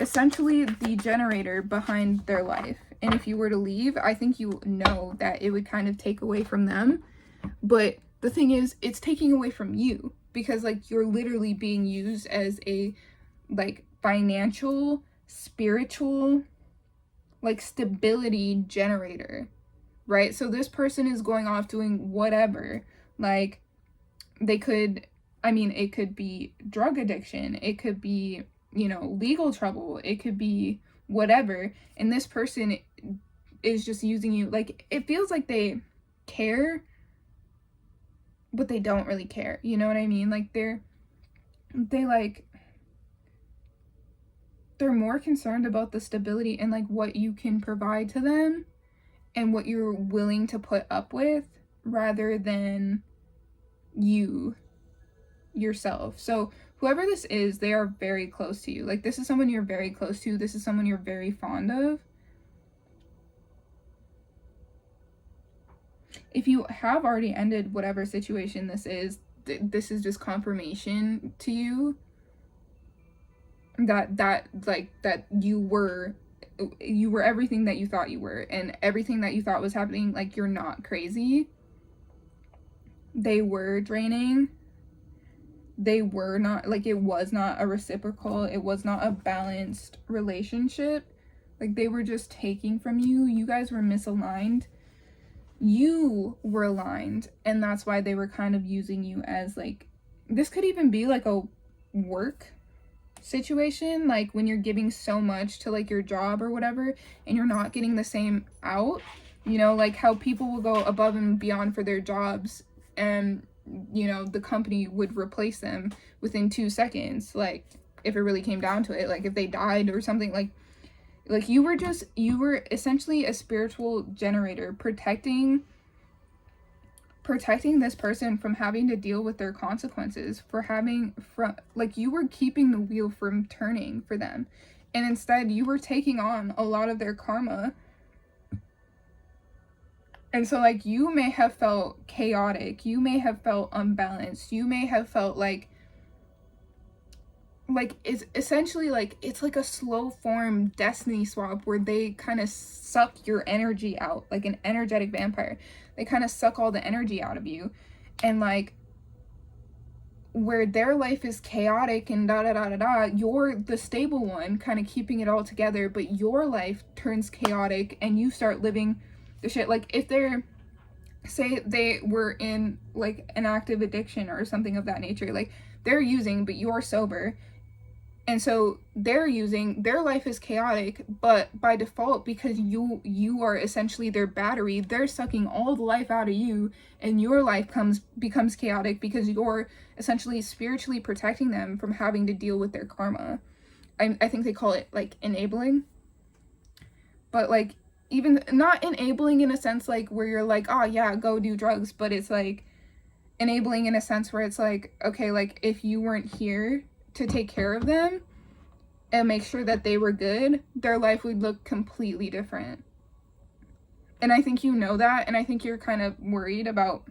essentially the generator behind their life. And if you were to leave, I think you know that it would kind of take away from them. But the thing is, it's taking away from you, because like, you're literally being used as a like financial, spiritual, like stability generator, right? So this person is going off doing whatever. Like, they could, I mean, it could be drug addiction, it could be, you know, legal trouble, it could be whatever, and this person is just using you. Like, it feels like they care, but they don't really care, you know what I mean? Like, they're more concerned about the stability and like what you can provide to them and what you're willing to put up with, rather than you yourself. So whoever this is, they are very close to you. Like, this is someone you're very close to. This is someone you're very fond of. if you have already ended whatever situation this is, this is just confirmation to you that you were everything that you thought you were, and everything that you thought was happening, like, you're not crazy. They were draining. They were not, like, it was not a reciprocal, it was not a balanced relationship. Like, they were just taking from you. You guys were misaligned. You were aligned, and that's why they were kind of using you as, like, this could even be like a work situation, like when you're giving so much to, like, your job or whatever, and you're not getting the same out, you know, like how people will go above and beyond for their jobs, and, you know, the company would replace them within 2 seconds, like, if it really came down to it, like if they died or something. Like you were essentially a spiritual generator, protecting this person from having to deal with their consequences, like, you were keeping the wheel from turning for them, and instead you were taking on a lot of their karma. And so, like, you may have felt chaotic, you may have felt unbalanced, you may have felt like it's essentially like, it's like a slow form destiny swap where they kind of suck your energy out, like an energetic vampire. They kind of suck all the energy out of you, and, like, where their life is chaotic and you're the stable one kind of keeping it all together, but your life turns chaotic and you start living the shit. Like, if say they were in, like, an active addiction or something of that nature, like, they're using but you're sober, and so they're using, their life is chaotic, but by default, because you are essentially their battery, they're sucking all the life out of you, and your life becomes chaotic because you're essentially spiritually protecting them from having to deal with their karma. I think they call it, like, enabling, but, like, even not enabling in a sense like where you're like, oh yeah, go do drugs, but it's like enabling in a sense where it's like, okay, like, if you weren't here to take care of them and make sure that they were good, their life would look completely different. And I think you know that, and I think you're kind of worried about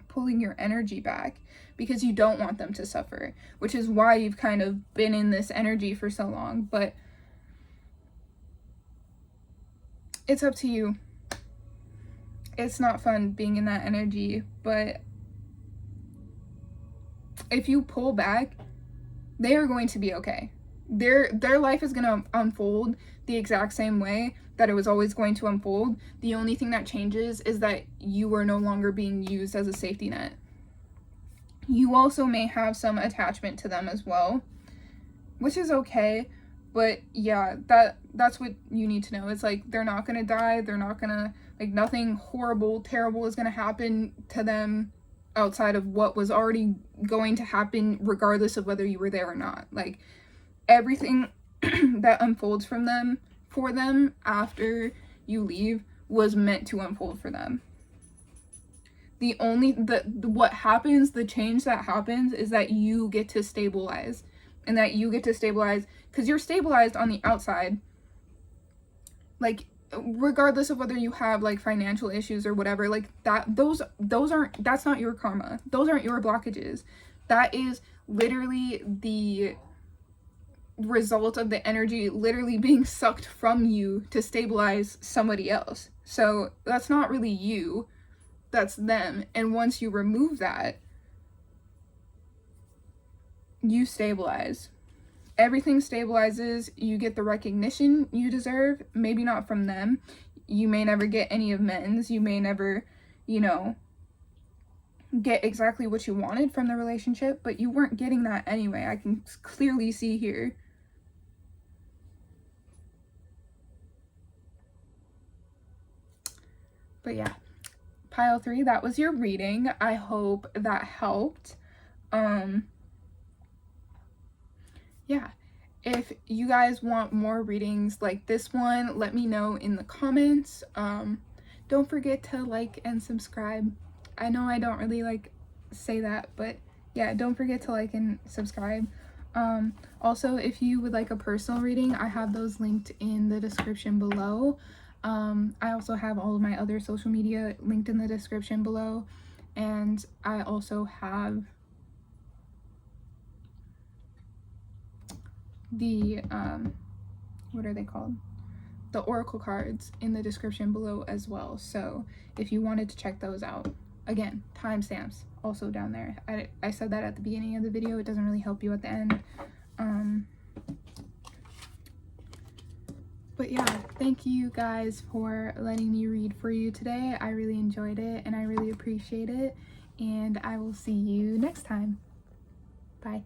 pulling your energy back because you don't want them to suffer, which is why you've kind of been in this energy for so long. But it's up to you. It's not fun being in that energy, but if you pull back, they are going to be okay. Their life is going to unfold the exact same way that it was always going to unfold. The only thing that changes is that you are no longer being used as a safety net. You also may have some attachment to them as well, which is okay, but yeah, that's what you need to know. It's like, they're not going to die, they're not going to, like, nothing horrible, terrible is going to happen to them outside of what was already going to happen regardless of whether you were there or not. Like, everything that unfolds for them after you leave was meant to unfold for them. What happens, the change that happens is that you get to stabilize, and that you get to stabilize because you're stabilized on the outside, like, regardless of whether you have, like, financial issues or whatever, like, that's not your karma. Those aren't your blockages. That is literally the result of the energy literally being sucked from you to stabilize somebody else. So that's not really you, that's them. And once you remove that, you stabilize. Everything stabilizes. You get the recognition you deserve, maybe not from them. You may never get any amends. You may never, you know, get exactly what you wanted from the relationship, but you weren't getting that anyway. I can clearly see here. But yeah, pile 3, that was your reading. I hope that helped. Yeah, if you guys want more readings like this one, let me know in the comments. Don't forget to like and subscribe. I know I don't really, like, say that, but yeah, don't forget to like and subscribe. Also, if you would like a personal reading, I have those linked in the description below. I also have all of my other social media linked in the description below, and I also have the what are they called, the oracle cards in the description below as well. So if you wanted to check those out, again, timestamps also down there. I said that at the beginning of the video. It doesn't really help you at the end. But yeah, thank you guys for letting me read for you today. I really enjoyed it and I really appreciate it, and I will see you next time. Bye.